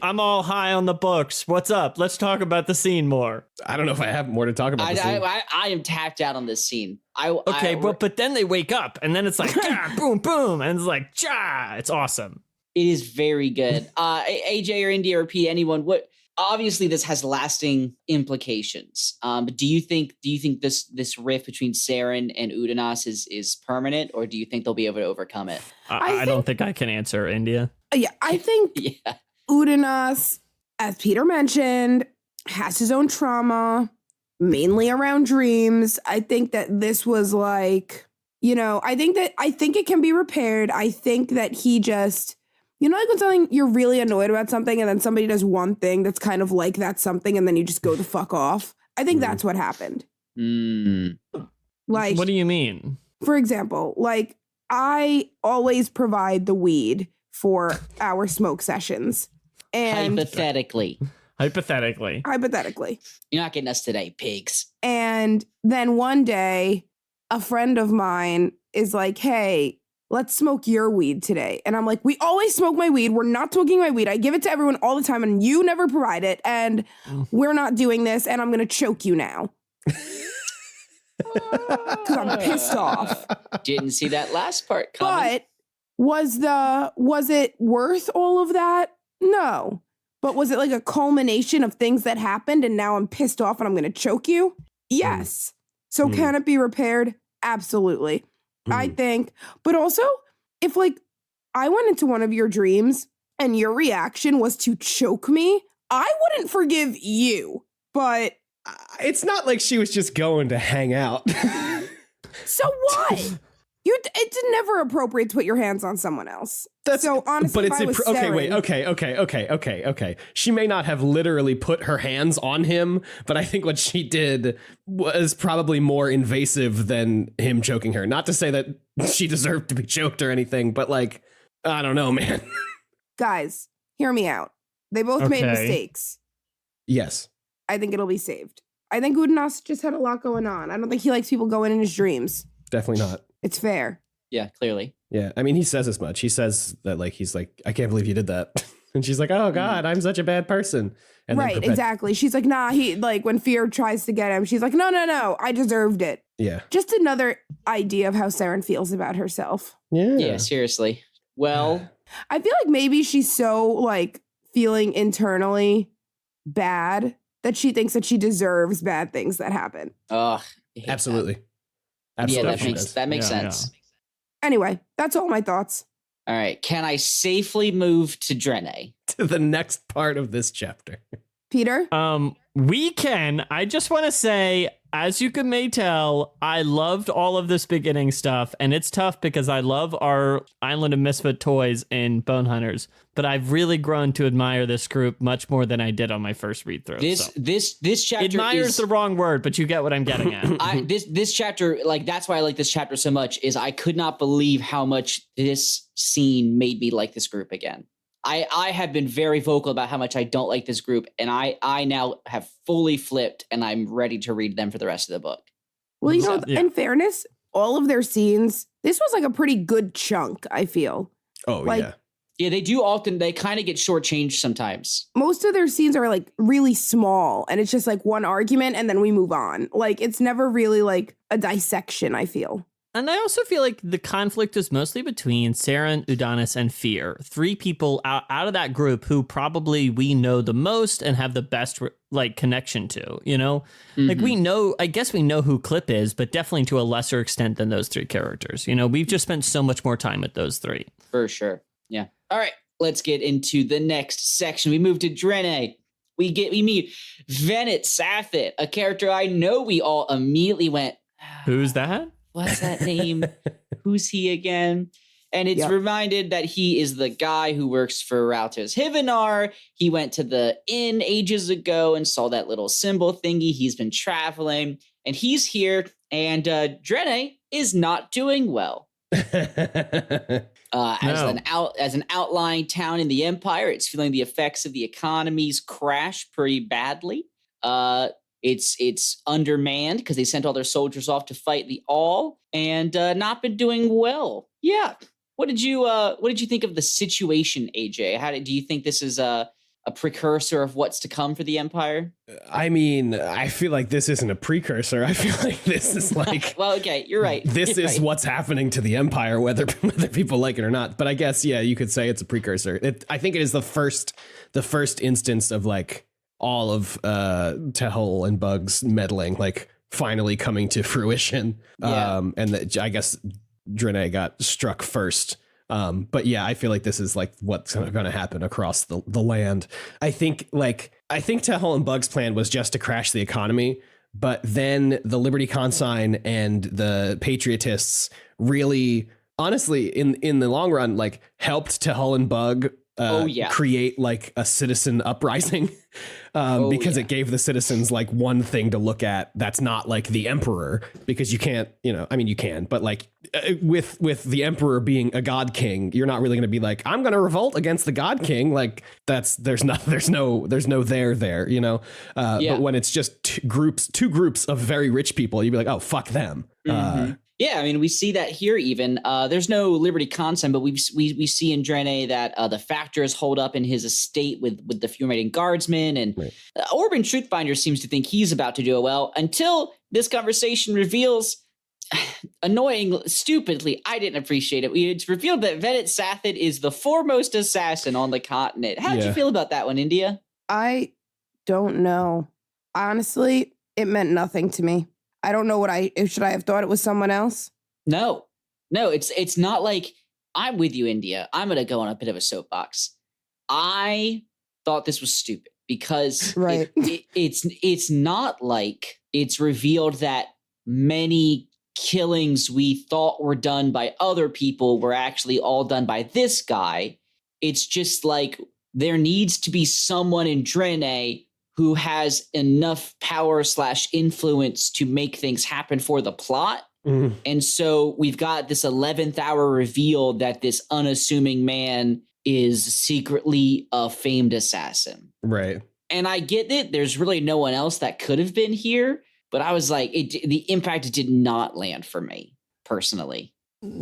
I'm all high on the books. What's up? Let's talk about the scene more. I don't know if I have more to talk about. I am tapped out on this scene. But then they wake up, and then it's like, boom, boom, and it's like, it's awesome. It is very good. AJ or India or P, anyone? Obviously, this has lasting implications. But do you think this rift between Seren and Udanas is permanent, or do you think they'll be able to overcome it? I don't think I can answer, India. Yeah, I think Udanas, as Peter mentioned, has his own trauma, mainly around dreams. I think that this was like, I think it can be repaired. I think that he just, like when something, you're really annoyed about something and then somebody does one thing that's kind of like that something and then you just go the fuck off. I think that's what happened. Like, what do you mean? For example, like I always provide the weed for our smoke sessions. And Hypothetically. You're not getting us today, pigs. And then one day, a friend of mine is like, hey, let's smoke your weed today. And I'm like, we always smoke my weed. We're not smoking my weed. I give it to everyone all the time and you never provide it. And we're not doing this. And I'm going to choke you now. Because I'm pissed off. Didn't see that last part coming. But was it worth all of that? No. But was it like a culmination of things that happened and now I'm pissed off and I'm going to choke you? Yes. So can it be repaired? Absolutely. I think. But also, if like I went into one of your dreams and your reaction was to choke me, I wouldn't forgive you. But it's not like she was just going to hang out. So what? It's never appropriate to put your hands on someone else. So honestly, but it's okay. She may not have literally put her hands on him, but I think what she did was probably more invasive than him choking her. Not to say that she deserved to be choked or anything, but like, I don't know, man. Guys, hear me out. They both made mistakes. Yes. I think it'll be saved. I think Udanas just had a lot going on. I don't think he likes people going in his dreams. Definitely not. It's fair. Yeah, clearly. Yeah, I mean, he says as much. He says that, like, he's like, I can't believe you did that. And she's like, oh, God, I'm such a bad person. And right, exactly. She's like, nah, when fear tries to get him, she's like, no, I deserved it. Yeah. Just another idea of how Seren feels about herself. Yeah, seriously. Well, I feel like maybe she's so, like, feeling internally bad that she thinks that she deserves bad things that happen. Absolutely. Yeah, that makes sense. Yeah. Anyway, that's all my thoughts. All right. Can I safely move to Draenei? To the next part of this chapter. Peter? We can. I just want to say, as you may tell, I loved all of this beginning stuff, and it's tough because I love our Island of Misfit Toys in Bone Hunters, but I've really grown to admire this group much more than I did on my first read through. This chapter admire is the wrong word, but you get what I'm getting at. This chapter, like, that's why I like this chapter so much, is I could not believe how much this scene made me like this group again. I have been very vocal about how much I don't like this group, and I now have fully flipped, and I'm ready to read them for the rest of the book. Well, in fairness, all of their scenes, this was like a pretty good chunk, I feel. Oh, like, yeah. Yeah, they do often. They kind of get shortchanged sometimes. Most of their scenes are like really small, and it's just like one argument, and then we move on. Like it's never really like a dissection, I feel. And I also feel like the conflict is mostly between Seren, Udonis, and Fear. 3 people out of that group who probably we know the most and have the best like connection to, you know? Like we know, I guess we know who Clip is, but definitely to a lesser extent than those 3 characters. You know, we've just spent so much more time with those 3. For sure. Yeah. All right. Let's get into the next section. We move to Draenei. We meet Venet Sathit, a character I know we all immediately went, who's that? What's that name? Who's he again? And it's reminded that he is the guy who works for Raltos Hivenar. He went to the inn ages ago and saw that little symbol thingy. He's been traveling and he's here. And Draenei is not doing well. As an outlying town in the Empire, it's feeling the effects of the economy's crash pretty badly. It's undermanned because they sent all their soldiers off to fight the All and not been doing well. Yeah. What did you think of the situation, AJ? Do you think this is a precursor of what's to come for the Empire? I mean, I feel like this isn't a precursor. I feel like this is like well, okay, you're right. This is right. What's happening to the Empire, whether people like it or not. But I guess, yeah, you could say it's a precursor. I think it is the first instance of like all of Tehol and Bug's meddling, like finally coming to fruition. Yeah. And I guess Draenei got struck first. But yeah, I feel like this is like what's going to happen across the land. I think Tehol and Bug's plan was just to crash the economy, but then the Liberty Consign and the Patriotists really, honestly, in the long run, like helped Tehol and Bug create like a citizen uprising because it gave the citizens like one thing to look at that's not like the emperor, because you can't, I mean, you can, but like with the emperor being a god king, you're not really going to be like, I'm going to revolt against the god king. Like there's no there, but when it's just two groups of very rich people, you'd be like, oh, fuck them. Yeah, I mean, we see that here even. There's no Liberty Consign, but we see in Draenei that the factors hold up in his estate with the Fumating Guardsmen. And Orban Truthbinder seems to think he's about to do it well until this conversation reveals, stupidly, I didn't appreciate it. It's revealed that Venet Sathit is the foremost assassin on the continent. How did you feel about that one, India? I don't know. Honestly, it meant nothing to me. I don't know should I have thought it was someone else? No, it's not like, I'm with you, India. I'm going to go on a bit of a soapbox. I thought this was stupid because it's not like it's revealed that many killings we thought were done by other people were actually all done by this guy. It's just like there needs to be someone in Draenei who has enough power / influence to make things happen for the plot. And so we've got this 11th hour reveal that this unassuming man is secretly a famed assassin. Right. And I get it. There's really no one else that could have been here. But I was like, the impact did not land for me personally.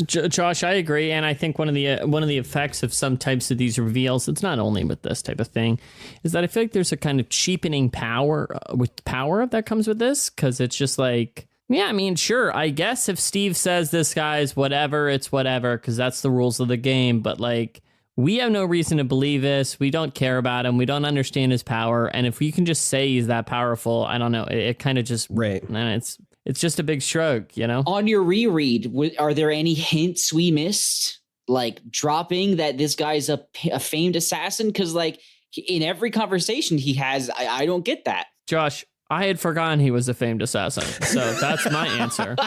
Josh, I agree, and I think one of the effects of some types of these reveals, it's not only with this type of thing, is that I feel like there's a kind of cheapening power that comes with this, because it's just like, yeah, I mean, sure, I guess if Steve says this guy's whatever, it's whatever, because that's the rules of the game, but like, we have no reason to believe this, we don't care about him, we don't understand his power, and if we can just say he's that powerful, I don't know, it kind of just, and it's just a big stroke, On your reread, are there any hints we missed? Like dropping that this guy's a famed assassin? Because like in every conversation he has, I don't get that. Josh, I had forgotten he was a famed assassin. So that's my answer.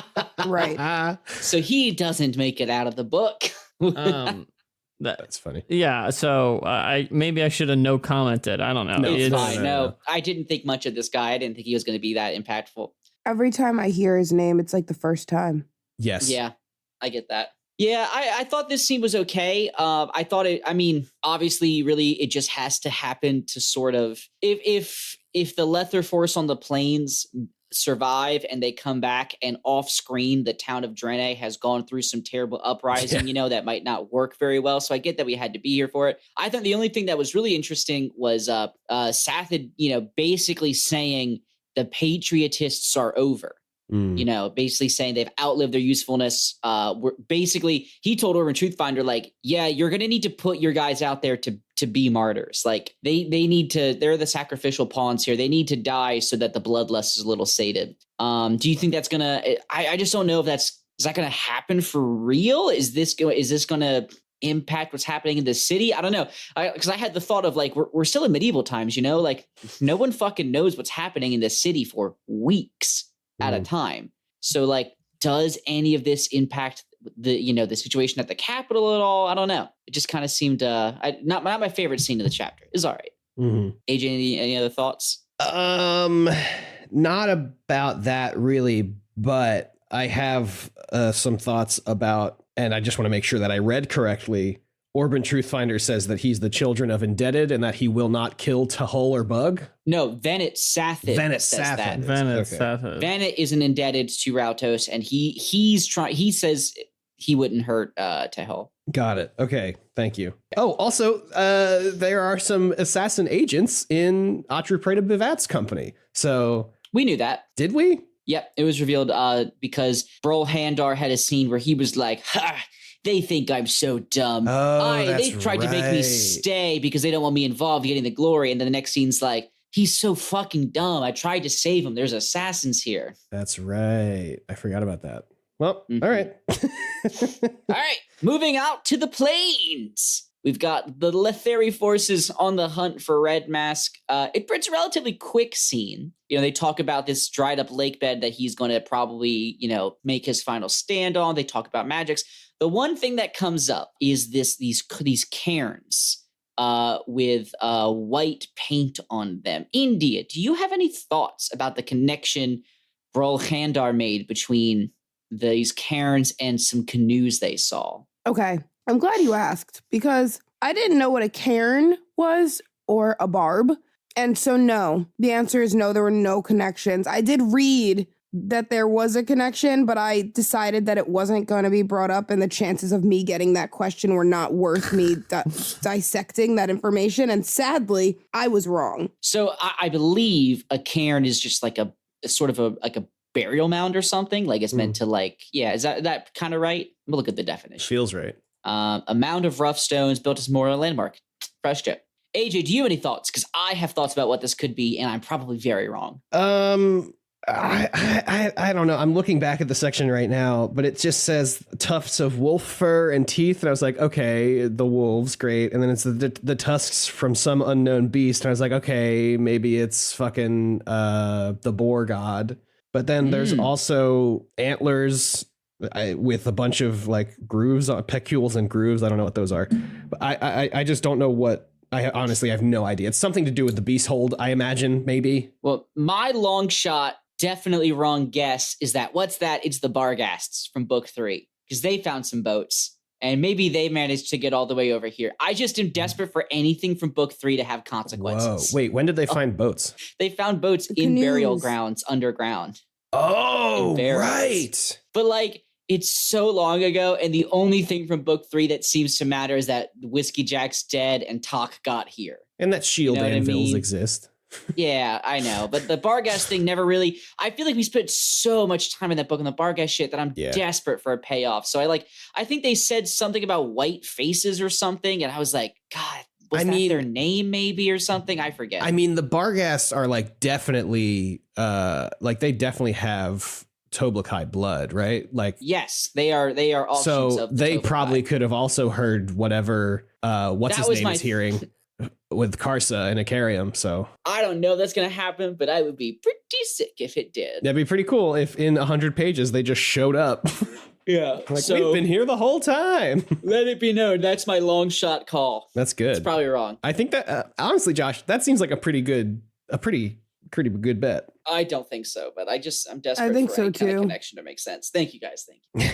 Right. So he doesn't make it out of the book. That's funny. Yeah. So maybe I should have no commented. I don't know. No, it's fine. No, I didn't think much of this guy. I didn't think he was going to be that impactful. Every time I hear his name, it's like the first time. Yes. Yeah, I get that. Yeah, I thought this scene was okay. Obviously, really, it just has to happen to sort of, if the Lether force on the plains survive and they come back, and off screen the town of Draenei has gone through some terrible uprising, that might not work very well. So I get that we had to be here for it. I thought the only thing that was really interesting was Sathid, basically saying the patriotists are over. Basically saying they've outlived their usefulness. He told Orban Truthfinder, like, yeah, you're going to need to put your guys out there to be martyrs. Like they need to, they're the sacrificial pawns here. They need to die so that the bloodlust is a little sated. Do you think that's going to, I just don't know if is that going to happen for real? Is this going to impact what's happening in the city? I don't know. Because I had the thought of like, we're still in medieval times, like no one fucking knows what's happening in the city for weeks at a time. So like, does any of this impact the situation at the Capitol at all? I don't know. It just kind of seemed not my favorite scene of the chapter. It's all right. AJ, any other thoughts? Not about that really, but I have some thoughts about, and I just want to make sure that I read correctly. Orban Truthfinder says that he's the children of indebted and that he will not kill Tahol or Bug. No, Venet Sathid says that. Venet is an indebted to Rautos, and he says he wouldn't hurt Tahol. Got it. Okay, thank you. Oh, also, there are some assassin agents in Atrupreda Bivat's company. So we knew that. Did we? Yep, it was revealed because Brol Handar had a scene where he was like, ha! They think I'm so dumb. They tried to make me stay because they don't want me involved getting the glory. And then the next scene's like, he's so fucking dumb. I tried to save him. There's assassins here. That's right. I forgot about that. Well, all right. All right. Moving out to the plains. We've got the Letheri forces on the hunt for Red Mask. It's a relatively quick scene. They talk about this dried up lake bed that he's going to probably, make his final stand on. They talk about magics. The one thing that comes up is these cairns with white paint on them. India, do you have any thoughts about the connection Brol Handar made between these cairns and some canoes they saw? Okay, I'm glad you asked because I didn't know what a cairn was or a barb. And so no, the answer is no, there were no connections. I did read that there was a connection, but I decided that it wasn't going to be brought up, and the chances of me getting that question were not worth me dissecting that information. And sadly, I was wrong. So I believe a cairn is just like a sort of a burial mound or something. Like it's meant to is that kind of right? I'm gonna look at the definition. Feels right. A mound of rough stones built as a memorial landmark. Fresh tip. AJ, do you have any thoughts? Because I have thoughts about what this could be, and I'm probably very wrong. I don't know. I'm looking back at the section right now, but it just says tufts of wolf fur and teeth. And I was like, okay, the wolves, great. And then it's the tusks from some unknown beast. And I was like, okay, maybe it's fucking the boar god. But then there's also antlers with a bunch of like grooves, pecules and grooves. I don't know what those are. But I just don't know what. I honestly have no idea. It's something to do with the beast hold, I imagine, maybe. Well, my long shot, definitely wrong guess is that what's that? It's the Barghasts from book 3 because they found some boats and maybe they managed to get all the way over here. I just am desperate for anything from book 3 to have consequences. Whoa. Wait, when did they find boats? They found boats in burial grounds underground. Oh, right. But like, it's so long ago, and the only thing from book 3 that seems to matter is that Whiskey Jack's dead and Talk got here. And that shield anvils exist. Yeah, I know. But the Barghast thing never really... I feel like we spent so much time in that book on the Barghast shit that I'm desperate for a payoff. So I think they said something about white faces or something, and I was like, God, was that their name maybe or something? I forget. I mean, the Barghasts are like definitely... they definitely have... Toblakai blood, right? Like yes, they are offshoots so of the they Toblakai. Probably could have also heard whatever what's his name is hearing with Karsa and Icarium. So I don't know if that's gonna happen, but I would be pretty sick if it did. That'd be pretty cool if in 100 pages they just showed up. Yeah, like we've been here the whole time. Let it be known that's my long shot call. That's good. It's probably wrong. I think that honestly, Josh, that seems like a pretty good bet. I don't think so, but I'm desperate I think for so any kind of too. connection to make sense. Thank you guys. Thank you.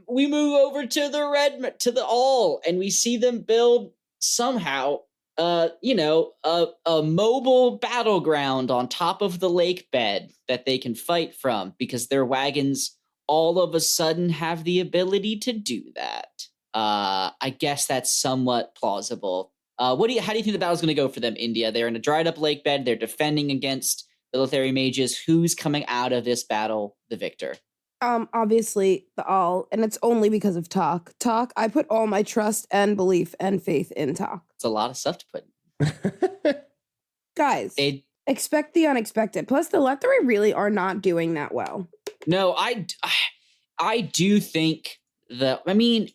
We move over to the All, and we see them build somehow a mobile battleground on top of the lake bed that they can fight from because their wagons all of a sudden have the ability to do that. I guess that's somewhat plausible. How do you think the battle's going to go for them, India? They're in a dried up lake bed. They're defending against the Lothari mages. Who's coming out of this battle the victor? Obviously and it's only because of Talk. I put all my trust and belief and faith in Talk. It's a lot of stuff to put in. Guys, expect the unexpected. Plus, the Lothari really are not doing that well. No, I do think that,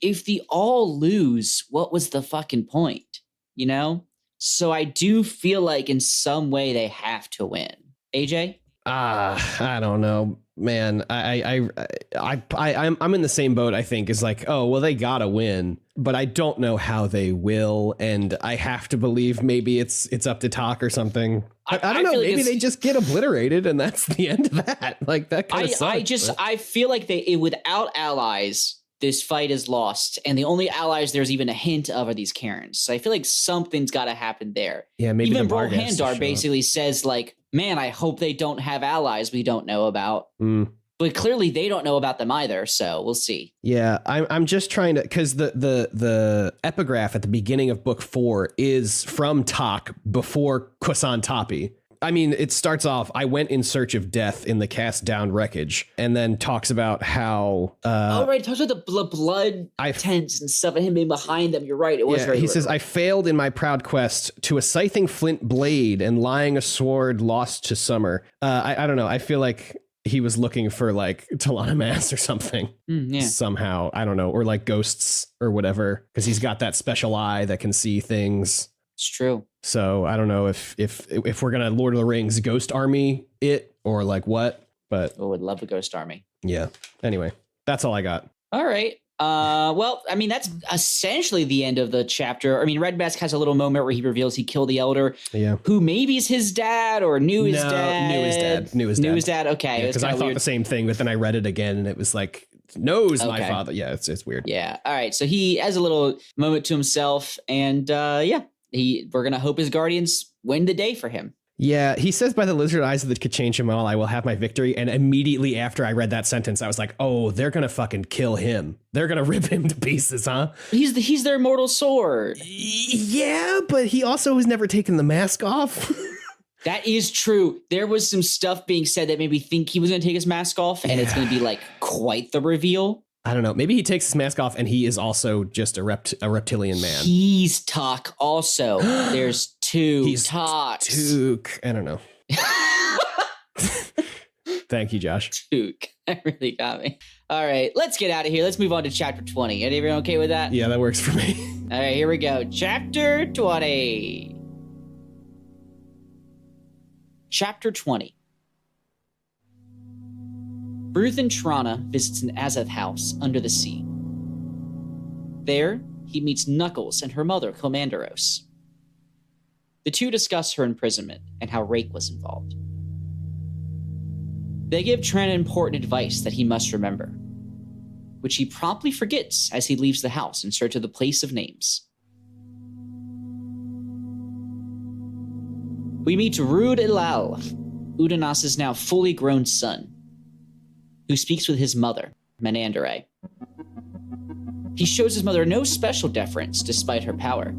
if the all lose, what was the fucking point? So I do feel like in some way they have to win. AJ? I don't know, man. I'm in the same boat. I think is like, oh well, they gotta win, but I don't know how they will, and I have to believe maybe it's up to Talk or something. I don't know. Maybe they just get obliterated, and that's the end of that. Like that kind of sucks. I feel like without allies, this fight is lost, and the only allies there's even a hint of are these Karens. So I feel like something's got to happen there. Yeah, maybe even Brohandar basically says like, man, I hope they don't have allies we don't know about. But clearly they don't know about them either, so we'll see. Yeah, I'm just trying to, because the epigraph at the beginning of book 4 is from Talk before Kwasan Tapi. It starts off, I went in search of death in the cast down wreckage, and then talks about how... it talks about the blood tents and stuff and him being behind them. You're right, it was very... He says, I failed in my proud quest to a scything flint blade and lying a sword lost to summer. I don't know, I feel like he was looking for like Talana Mass or something. Somehow, I don't know, or like ghosts or whatever, because he's got that special eye that can see things. It's true. So I don't know if we're gonna Lord of the Rings Ghost Army it or like what, but I would love a Ghost Army. Yeah. Anyway, that's all I got. All right. Well, that's essentially the end of the chapter. Red Mask has a little moment where he reveals he killed the Elder. Yeah. Who maybe is his dad or knew his dad. Knew his dad. Okay. Because I thought the same thing, but then I read it again and it was like knows my father. Yeah, it's weird. Yeah. All right. So he has a little moment to himself, and we're gonna hope his guardians win the day for him. Yeah, he says, by the lizard eyes that could change him all, I will have my victory. And immediately after I read that sentence, I was like, oh, they're going to fucking kill him. They're going to rip him to pieces, huh? He's their mortal sword. Yeah, but he also has never taken the mask off. That is true. There was some stuff being said that made me think he was going to take his mask off, and it's going to be like quite the reveal. I don't know. Maybe he takes his mask off and he is also just a reptilian man. He's Talk also. There's two. He's Talks. Took. I don't know. Thank you, Josh. Took. That really got me. All right, let's get out of here. Let's move on to chapter 20. Everyone okay with that? Yeah, that works for me. All right, here we go. Chapter 20. Chapter 20. Ruth and Trana visits an Azeth house under the sea. There, he meets Knuckles and her mother, Commanderos. The two discuss her imprisonment and how Rake was involved. They give Trana important advice that he must remember, which he promptly forgets as he leaves the house in search of the place of names. We meet Rud Elalle, Udanas' now fully grown son, who speaks with his mother, Menandere. He shows his mother no special deference despite her power,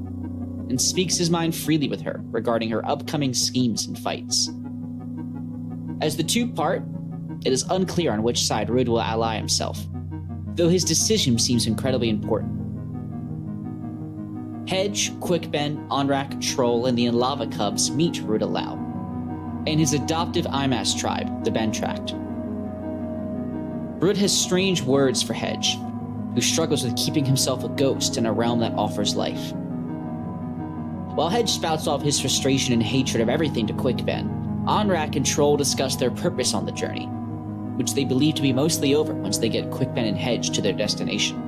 and speaks his mind freely with her regarding her upcoming schemes and fights. As the two part, it is unclear on which side Rud will ally himself, though his decision seems incredibly important. Hedge, Quickben, Onrak, Troll, and the Enlava Cubs meet Rud Elalle, and his adoptive Imas tribe, the Bentract. Rud has strange words for Hedge, who struggles with keeping himself a ghost in a realm that offers life. While Hedge spouts off his frustration and hatred of everything to Quickben, Onrak and Troll discuss their purpose on the journey, which they believe to be mostly over once they get Quickben and Hedge to their destination.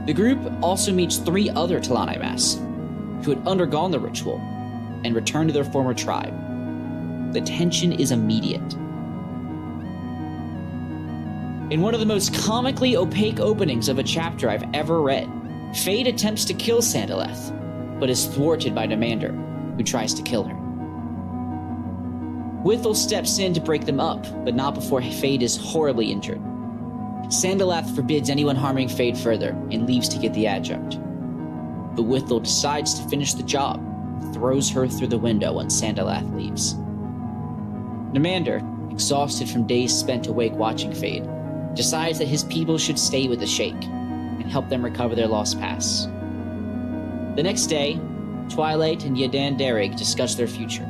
The group also meets 3 other Talanimas, who had undergone the ritual and returned to their former tribe. The tension is immediate. In one of the most comically opaque openings of a chapter I've ever read, Fade attempts to kill Sandaleth, but is thwarted by Demander, who tries to kill her. Withel steps in to break them up, but not before Fade is horribly injured. Sandalath forbids anyone harming Fade further and leaves to get the adjunct. But Withel decides to finish the job, throws her through the window when Sandalath leaves. Demander, exhausted from days spent awake watching Fade, decides that his people should stay with the Sheikh and help them recover their lost pass. The next day, Twilight and Yadan Derrig discuss their future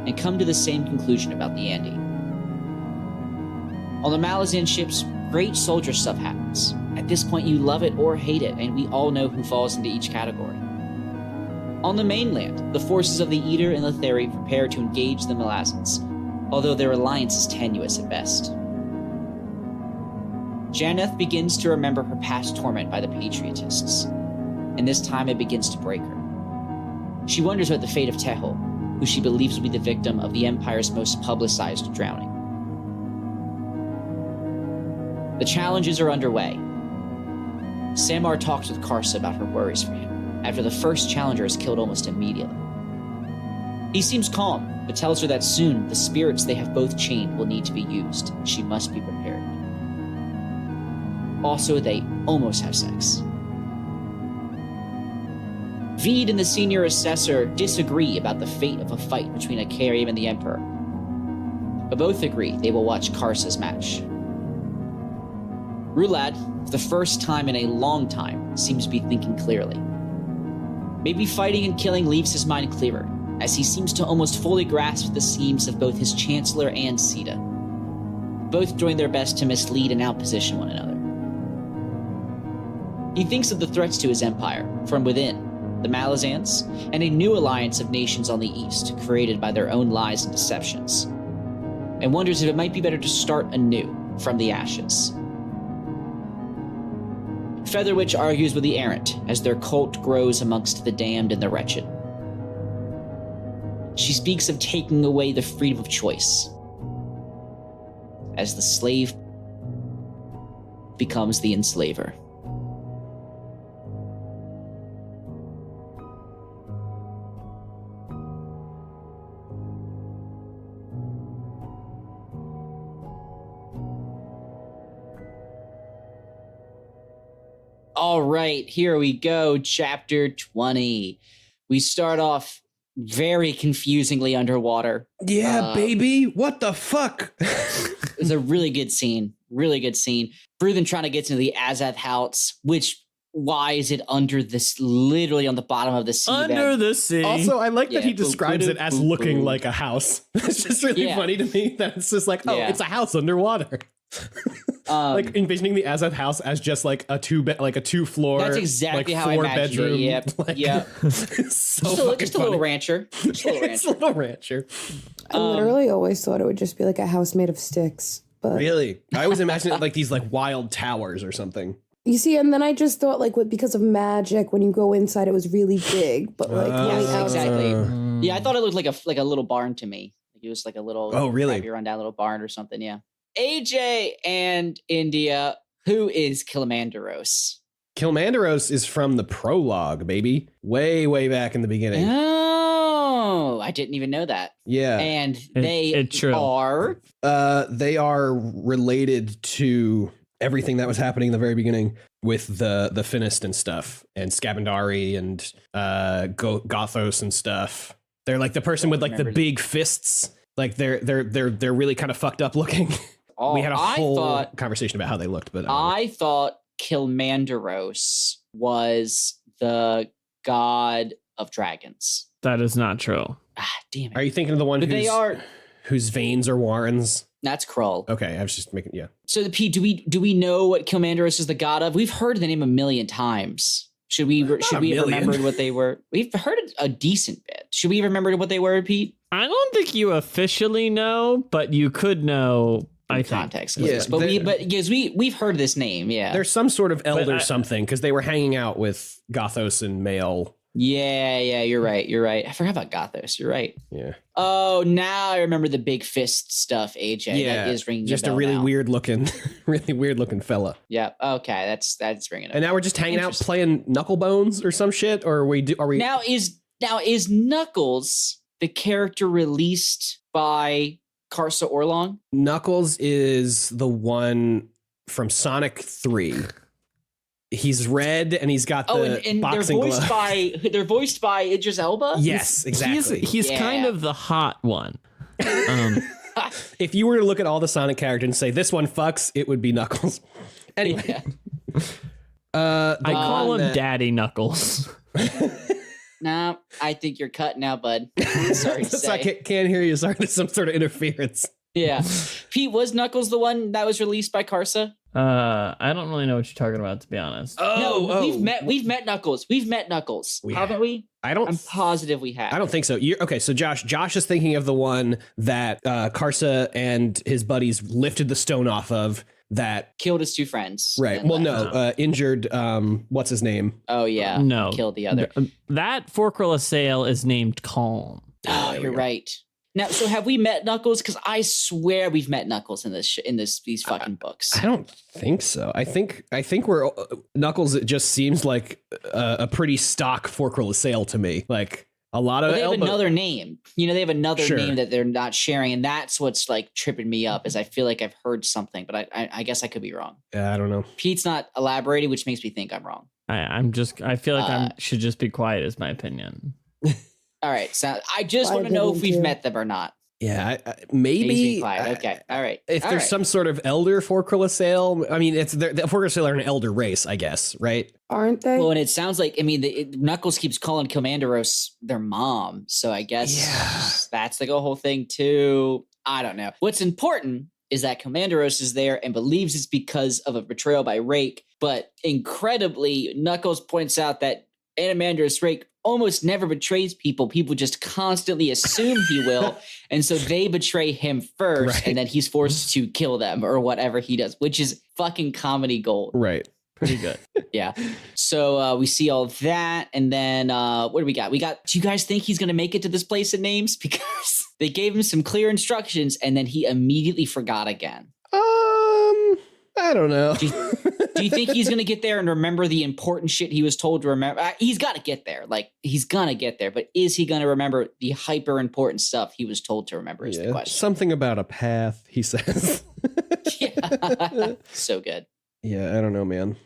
and come to the same conclusion about the Andi. On the Malazan ships, great soldier stuff happens. At this point, you love it or hate it, and we all know who falls into each category. On the mainland, the forces of the Eater and Letheri prepare to engage the Malazans, although their alliance is tenuous at best. Janath begins to remember her past torment by the Patriotists, and this time it begins to break her. She wonders about the fate of Tehol, who she believes will be the victim of the Empire's most publicized drowning. The challenges are underway. Samar talks with Karsa about her worries for him, after the first challenger is killed almost immediately. He seems calm, but tells her that soon the spirits they have both chained will need to be used. She must be prepared. Also, they almost have sex. Veed and the senior assessor disagree about the fate of a fight between Akarium and the Emperor, but both agree they will watch Karsa's match. Rulad, for the first time in a long time, seems to be thinking clearly. Maybe fighting and killing leaves his mind clearer, as he seems to almost fully grasp the schemes of both his Chancellor and Sita, both doing their best to mislead and outposition one another. He thinks of the threats to his empire, from within, the Malazans, and a new alliance of nations on the east, created by their own lies and deceptions, and wonders if it might be better to start anew, from the ashes. Featherwitch argues with the errant, as their cult grows amongst the damned and the wretched. She speaks of taking away the freedom of choice, as the slave becomes the enslaver. All right, here we go. Chapter 20. We start off very confusingly underwater. Yeah, baby. What the fuck? It's a really good scene. Really good scene. Bruthen trying to get into the Azath house, which, why is it under this, literally on the bottom of the sea? Under the sea. Also, I like that he describes it as looking like a house. It's just really funny to me that it's just like, it's a house underwater. Like envisioning the Azath house as just like a two floor. That's exactly like how I imagined bedroom, it. Yep. Like, yep. So just a little rancher. Just a little rancher. It's a little rancher. I literally always thought it would just be like a house made of sticks. But Really? I always imagined it like these like wild towers or something. you see, and then I just thought like because of magic, when you go inside, it was really big. But like, exactly. Yeah, I thought it looked like a little barn to me. Like it was like a little crappy rundown little barn or something. Yeah. AJ and India, who is Kilmandaros? Kilmandaros is from the prologue, baby. Way back in the beginning. Oh, I didn't even know that. Yeah. And they are related to everything that was happening in the very beginning with the Finnist and stuff, and Scabandari and Gothos and stuff. They're like the person with like the big fists. Like they're really kind of fucked up looking. We had a whole conversation about how they looked, but I thought Kilmandaros was the god of dragons. That is not true. Damn it. Are you thinking of the one whose veins are Warrens? That's Krull. Okay, I was just making So Pete, do we know what Kilmandaros is the god of? We've heard the name a million times. Should we have remembered what they were? We've heard it a decent bit. Should we have remembered what they were, Pete? I don't think you officially know, but you could know. Context, but we've heard this name. Yeah, there's some sort of elder something because they were hanging out with Gothos and Mael Yeah, you're right. I forgot about Gothos. You're right. Yeah. Oh, now I remember the big fist stuff, AJ. Yeah. That is ringing just a bell really now. weird looking fella. Yeah. Okay, that's ringing a bell. And now we're just hanging out playing Knucklebones or some shit, or are we? Now is Knuckles the character released by Karsa Orlong? Knuckles is the one from Sonic 3. He's red and he's got the and boxing they're voiced by Idris Elba? Yes, exactly. He's kind of the hot one. If you were to look at all the Sonic characters and say this one fucks, it would be Knuckles. Anyway. Yeah. I call him Daddy Knuckles. No, I think you're cut now, bud. Sorry to say. I can't hear you. Sorry, there's some sort of interference. Yeah. Pete, was Knuckles the one that was released by Karsa? I don't really know what you're talking about, to be honest. We've met Knuckles. Haven't we? I'm positive we have. I don't think so. Okay, so Josh is thinking of the one that Karsa and his buddies lifted the stone off of that killed his two friends. Right. Well, no, injured what's his name? Oh yeah. No. Killed the other. That Fork Elalle is named Calm. Oh, you're right. Now, so have we met Knuckles? Because I swear we've met Knuckles in these fucking books. I don't think so. I think we're Knuckles. It just seems like a pretty stock Fork Elalle to me. Like a lot of. They have another name. They have another name that they're not sharing, and that's what's like tripping me up. Is I feel like I've heard something, but I guess I could be wrong. I don't know. Pete's not elaborating, which makes me think I'm wrong. I feel like I should just be quiet. Is my opinion. All right, so I just want to know if we've met them or not. Yeah, maybe. Okay, all right. If there's some sort of elder Fork Elalle, I mean, the Fork Elalle are an elder race, I guess, right? Aren't they? Well, and it sounds like Knuckles keeps calling Commanderos their mom, so I guess that's like a whole thing too. I don't know. What's important is that Commanderos is there and believes it's because of a betrayal by Rake, but incredibly, Knuckles points out that Animandros Rake almost never betrays people. People just constantly assume he will. And so they betray him first, and then he's forced to kill them or whatever he does, which is fucking comedy gold. Right. Pretty good. Yeah. So we see all that. And then what do we got? Do you guys think he's going to make it to this place in names? Because they gave him some clear instructions and then he immediately forgot again. I don't know. Do you think he's going to get there and remember the important shit he was told to remember? He's got to get there. Like, he's going to get there. But is he going to remember the hyper important stuff he was told to remember is the question. Something about a path, he says. Yeah. So good. Yeah, I don't know, man.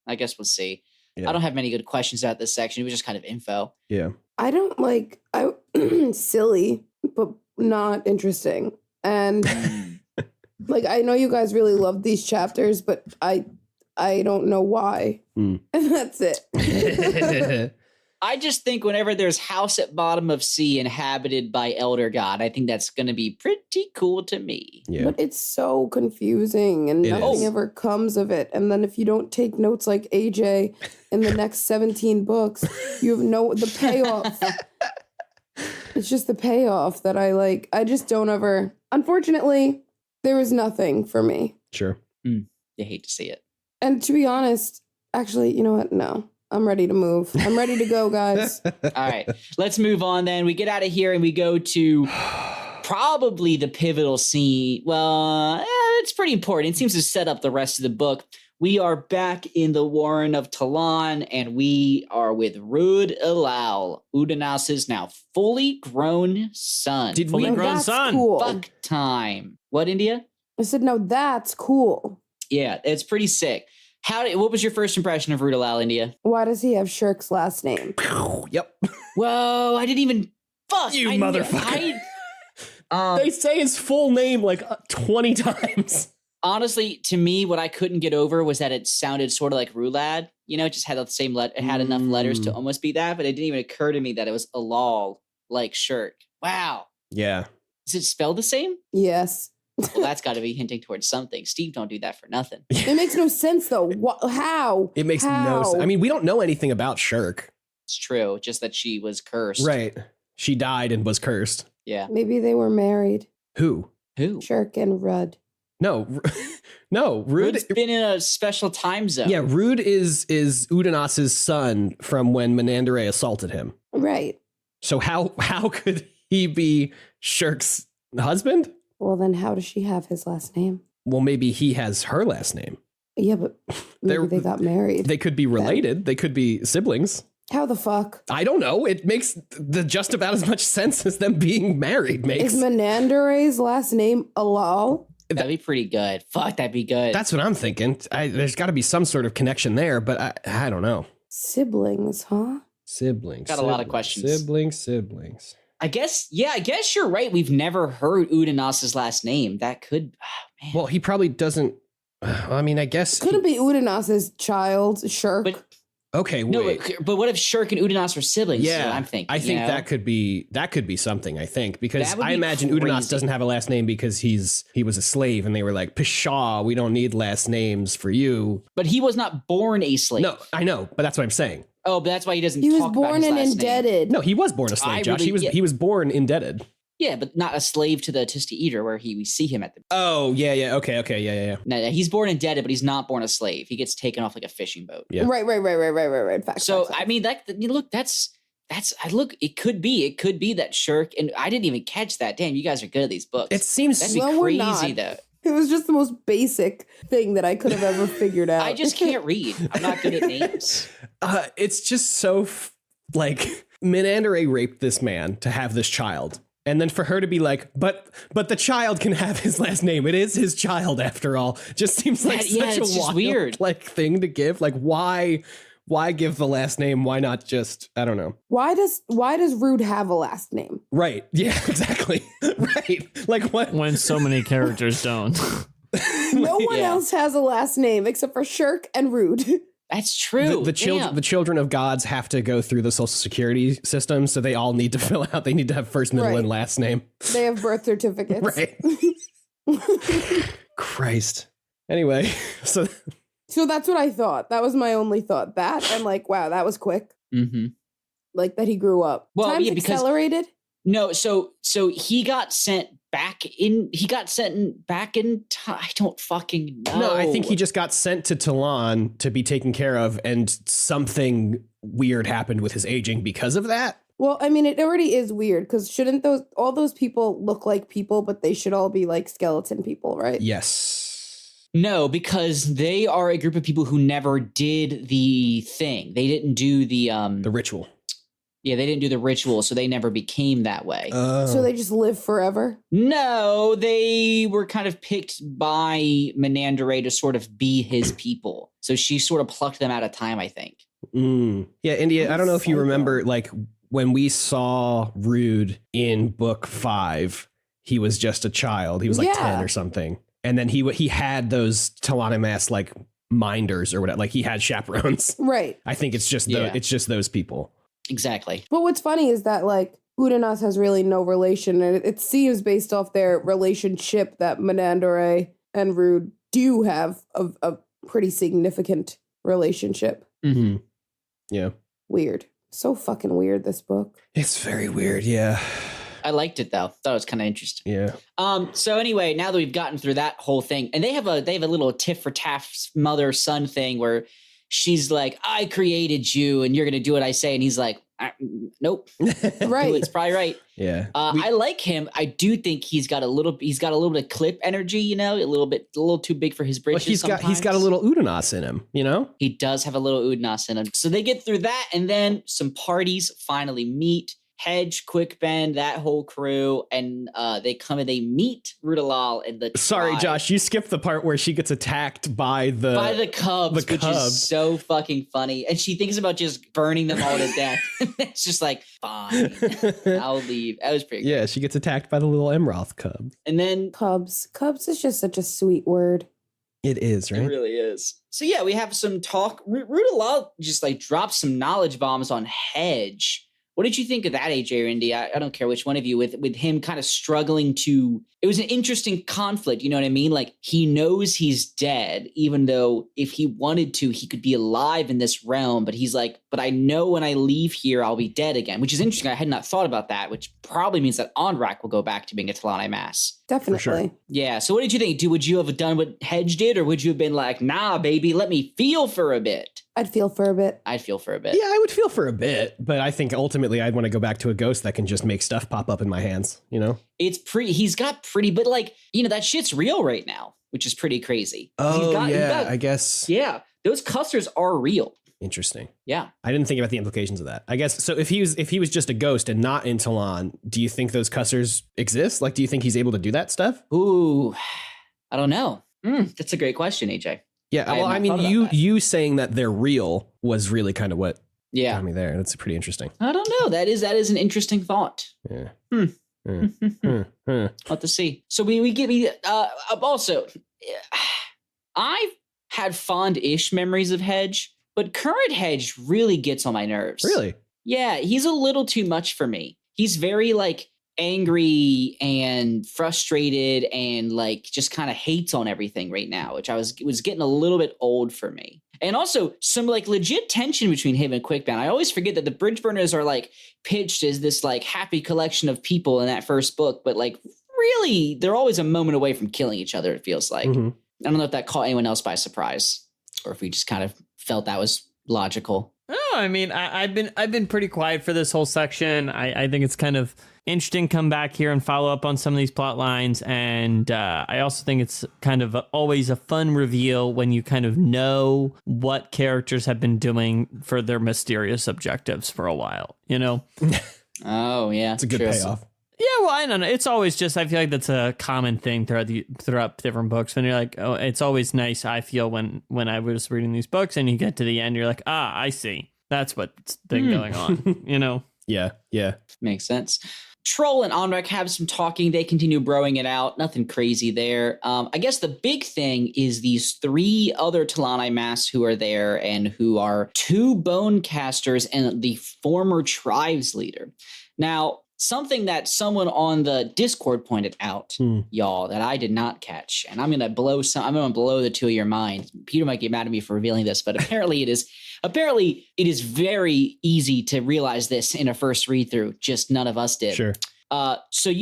I guess we'll see. Yeah. I don't have many good questions about this section. It was just kind of info. Yeah. I don't silly, but not interesting. And like, I know you guys really love these chapters, but I don't know why. And that's it. I just think whenever there's house at bottom of sea inhabited by Elder God, I think that's going to be pretty cool to me. Yeah. But it's so confusing and nothing ever comes of it. And then if you don't take notes like AJ in the next 17 books, you have the payoff. It's just the payoff that I just don't ever. Unfortunately, there was nothing for me. Sure. You hate to see it. And to be honest, actually, you know what? No. I'm ready to move. I'm ready to go, guys. All right, let's move on then. We get out of here and we go to probably the pivotal scene. Well, it's pretty important. It seems to set up the rest of the book. We are back in the Warren of Talon and we are with Rud Elalle, Udinas's now fully grown son. Fully grown son. Cool. Fuck time. What, India? I said, no, that's cool. Yeah, it's pretty sick. What was your first impression of Rud Elalle, India? Why does he have Shirk's last name? Yep. Whoa, I didn't even. Fuck. You motherfucker. They say his full name like 20 times. Honestly, to me, what I couldn't get over was that it sounded sort of like Rulad. It just had the same it had enough letters to almost be that, but it didn't even occur to me that it was Elalle, like Shirk. Wow. Yeah. Is it spelled the same? Yes. Well, that's got to be hinting towards something. Steve don't do that for nothing. It makes no sense, though. How? It makes no sense. I mean, we don't know anything about Shirk. It's true. Just that she was cursed. Right. She died and was cursed. Yeah. Maybe they were married. Who? Shirk and Rud. No, Rud. Rud's been in a special time zone. Yeah, Rud is Udanas's son from when Menandere assaulted him. Right. So how could he be Shirk's husband? Well, then how does she have his last name? Well, maybe he has her last name. Yeah, but maybe they got married. They could be related. They could be siblings. How the fuck? I don't know. It makes just about as much sense as them being married makes. Is Menandere's last name Elalle? That'd be pretty good. Fuck, that'd be good. That's what I'm thinking. There's got to be some sort of connection there, but I don't know. Siblings, huh? Siblings. Got a lot of questions. Siblings. I guess you're right. We've never heard Udanas's last name. That could, man. Well, he probably doesn't. I mean, I guess. Couldn't be Udanas's child, Shirk. But okay, wait. no, but what if Shirk and Udanas were siblings? Yeah, is what I'm thinking. I think that could be something. I think because I imagine crazy. Udanas doesn't have a last name because he was a slave, and they were like, "Pshaw, we don't need last names for you." But he was not born a slave. No, I know, but that's what I'm saying. Oh, but that's why he doesn't. He was talk about born his and last indebted. No, he was born a slave, Josh. He was born indebted. Yeah, but not a slave to the Tista Eater, where we see him at the. Oh yeah, okay, yeah. No, he's born indebted, but he's not born a slave. He gets taken off like a fishing boat. Yeah. Right. Facts. So I mean, look, that's. It could be that Shirk, and I didn't even catch that. Damn, you guys are good at these books. It seems that'd be No, we're crazy not. though. It was just the most basic thing that I could have ever figured out. I just can't read. I'm not good at names. It's just so like Menandere raped this man to have this child. And then for her to be like, but the child can have his last name. It is his child after all. Just seems like such a wild, weird like thing to give. Like why give the last name? Why not just, I don't know. Why does Rud have a last name? Right. Yeah, exactly. Right. Like what? When so many characters don't. No one else has a last name except for Shirk and Rud. That's true. The children of gods have to go through the social security system, so they all need to fill out. They need to have first, middle, and last name. They have birth certificates. Right. Christ. Anyway, so that's what I thought. That was my only thought. That and like, wow, that was quick. Mm-hmm. Like that he grew up. Well, Time's yeah, because accelerated. No, so he got sent back in. He got sent back in time. I don't fucking know. No, I think he just got sent to Talon to be taken care of, and something weird happened with his aging because of that. Well, I mean, it already is weird because shouldn't all those people look like people, but they should all be like skeleton people, right? Yes. No, because they are a group of people who never did the thing. They didn't do the ritual. Yeah, they didn't do the ritual, so they never became that way. So they just live forever? No, they were kind of picked by Menandere to sort of be his people. So she sort of plucked them out of time, I think. Yeah, India, I don't know if you remember, like, when we saw Rud in book 5, he was just a child. He was like 10 or something. And then he had those Talanimas, like, minders or whatever. Like, he had chaperones. Right. I think it's just it's just those people. Exactly. But what's funny is that like Udanas has really no relation, and it seems based off their relationship that Menandere and Rud do have a pretty significant relationship. Mm-hmm. Yeah. Weird. So fucking weird, this book. It's very weird, yeah. I liked it though. Thought it was kind of interesting. Yeah. So anyway, now that we've gotten through that whole thing, and they have a little tit for tat mother-son thing where she's like, I created you and you're going to do what I say. And he's like, nope. Right. It's probably right. Yeah. I like him. I do think he's got a little bit of clip energy, you know, a little too big for his britches. But he's got a little Udanas in him, you know? He does have a little Udanas in him. So they get through that, and then some parties finally meet. Hedge, Quick Bend, that whole crew, and they come and they meet Rud Elalle and the Sorry, tribe. Josh, you skipped the part where she gets attacked by the cubs, which is so fucking funny. And she thinks about just burning them all to death. It's just like, fine, I'll leave. That was pretty good. Yeah, she gets attacked by the little Emroth cub. And then Cubs is just such a sweet word. It is, right? It really is. So yeah, we have some talk. Rud Elalle just like drops some knowledge bombs on Hedge. What did you think of that, AJ or Indy? I don't care which one of you, with him kind of struggling to, it was an interesting conflict. You know what I mean? Like he knows he's dead, even though if he wanted to, he could be alive in this realm, but he's like, but I know when I leave here, I'll be dead again, which is interesting. I had not thought about that, which probably means that Onrak will go back to being a Talani Mass. Definitely. sure. Yeah. So what did you think? Would you have done what Hedge did, or would you have been like, nah, baby, let me feel for a bit? I'd feel for a bit. I'd feel for a bit. Yeah, I would feel for a bit, but I think ultimately I'd want to go back to a ghost that can just make stuff pop up in my hands, you know? He's got pretty, but like, that shit's real right now, which is pretty crazy. Oh, I guess. Yeah. Those custers are real. Interesting. Yeah. I didn't think about the implications of that. I guess, so if he was just a ghost and not in Talon, do you think those custers exist? Like, do you think he's able to do that stuff? Ooh, I don't know. That's a great question, AJ. Yeah, well, I mean, you saying that they're real was really kind of what got me there. That's pretty interesting. I don't know. That is an interesting thought. Yeah. We'll have to see. So also, I've had fond-ish memories of Hedge, but current Hedge really gets on my nerves. Really? Yeah, he's a little too much for me. He's very like angry and frustrated and like just kind of hates on everything right now, which was getting a little bit old for me. And also some like legit tension between him and Quickbound. I always forget that the Bridge Burners are like pitched as this like happy collection of people in that first book, but like really they're always a moment away from killing each other, it feels like. Mm-hmm. I don't know if that caught anyone else by surprise or if we just kind of felt that was logical. Oh, I mean, I've been pretty quiet for this whole section. I think it's kind of interesting to come back here and follow up on some of these plot lines. And I also think it's kind of always a fun reveal when you kind of know what characters have been doing for their mysterious objectives for a while, you know? Oh, yeah. It's a good payoff. Yeah, well, I don't know. It's always just, I feel like that's a common thing throughout different books. When you're like, oh, it's always nice, I feel, when I was reading these books and you get to the end, you're like, I see. That's what's been going on, you know? Yeah. Makes sense. Troll and Onrak have some talking. They continue broing it out. Nothing crazy there. I guess the big thing is these 3 other Talani Mass who are there and who are 2 bone casters and the former tribes leader. Now, something that someone on the Discord pointed out, y'all, that I did not catch, and I'm gonna blow the 2 of your mind. Peter might get mad at me for revealing this, but apparently it is very easy to realize this in a first read through. Just none of us did. Sure. So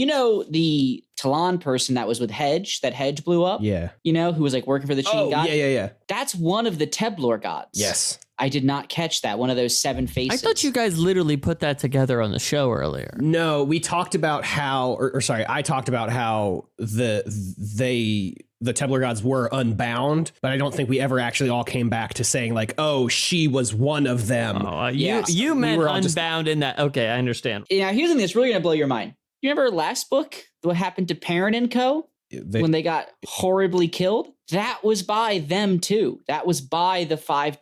the Talon person that was with Hedge, that Hedge blew up. Yeah. Who was like working for the Chain God. Yeah. That's one of the Teblor gods. Yes. I did not catch that. One of those 7 faces. I thought you guys literally put that together on the show earlier. No, we talked about how, I talked about how the Teblor gods were unbound, but I don't think we ever actually all came back to saying like, oh, she was one of them. Oh, you meant unbound in that. Okay, I understand. Now, here's something that's really going to blow your mind. You remember last book, what happened to Perrin and Co? When they got horribly killed? That was by them too. That was by the 5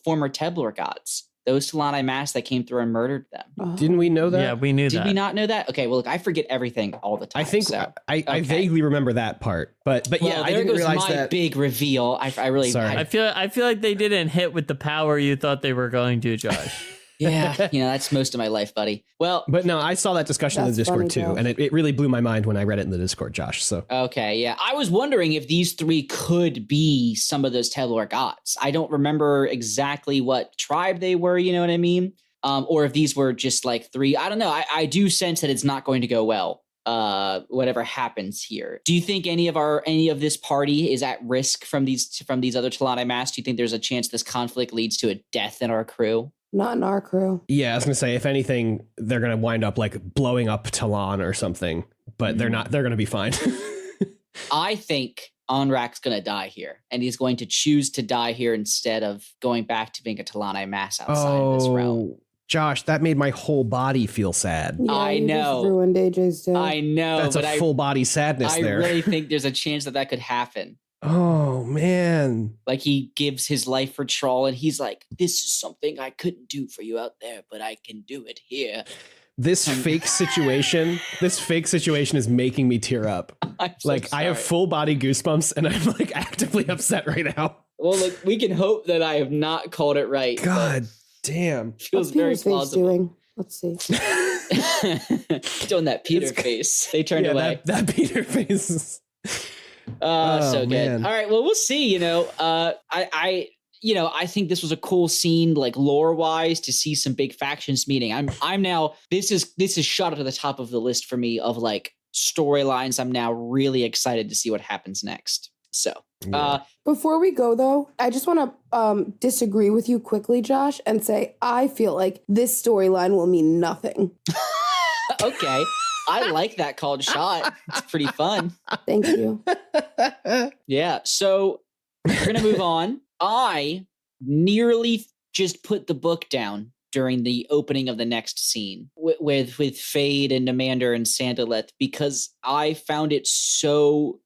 former Teblor gods. Those Talani Mass that came through and murdered them. Didn't we know that? Yeah, we knew that. Did we not know that? Okay, well, look, I forget everything all the time. I think I vaguely remember that part, but yeah, I didn't realize that. Big reveal. I really. Sorry. I feel like they didn't hit with the power you thought they were going to, Josh. Yeah, that's most of my life, buddy. Well, but no, I saw that discussion in the Discord too, and it really blew my mind when I read it in the Discord, Josh. So okay, yeah, I was wondering if these 3 could be some of those Teblor gods. I don't remember exactly what tribe they were. You know what I mean? Or if these were just like 3. I don't know. I do sense that it's not going to go well. Whatever happens here. Do you think any of this party is at risk from these other Talani Mass? Do you think there's a chance this conflict leads to a death in our crew? Not in our crew. Yeah, I was gonna say, if anything, they're gonna wind up like blowing up Talon or something, but they're not. They're gonna be fine. I think Onrak's gonna die here, and he's going to choose to die here instead of going back to being a Talani Mass outside of this realm. Josh, that made my whole body feel sad. Yeah, I know. Just ruined AJ's day. I know. That's a full body sadness there. I really think there's a chance that could happen. Oh, man. Like he gives his life for Troll and he's like, this is something I couldn't do for you out there, but I can do it here. This fake situation is making me tear up. I have full body goosebumps and I'm like actively upset right now. Well, look, we can hope that I have not called it right. God damn. Feels very plausible. Doing? Let's see. Doing that Peter face. They turned away. That Peter face. So good. Man. All right. Well, we'll see. I think this was a cool scene, like lore wise, to see some big factions meeting. I'm now, this is shot to the top of the list for me of like storylines. I'm now really excited to see what happens next. So, before we go though, I just want to disagree with you quickly, Josh, and say I feel like this storyline will mean nothing. Okay. I like that called shot. It's pretty fun. Thank you. Yeah. So we're going to move on. I nearly just put the book down during the opening of the next scene with Fade and Namander and Sandaleth, because I found it so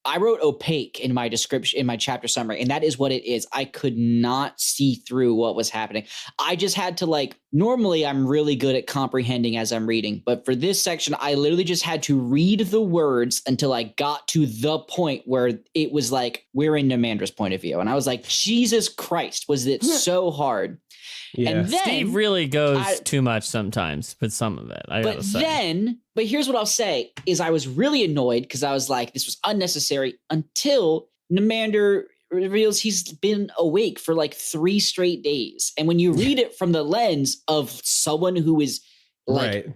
I wrote opaque in my description, in my chapter summary, and that is what it is. I could not see through what was happening. I just had to normally I'm really good at comprehending as I'm reading, but for this section, I literally just had to read the words until I got to the point where it was like, we're in Namandra's point of view. And I was like, Jesus Christ, was it so hard? Yeah. And then, Steve really goes too much sometimes with some of it. But here's what I'll say is I was really annoyed because I was like, this was unnecessary until Namander reveals he's been awake for like 3 straight days. And when you read it from the lens of someone who is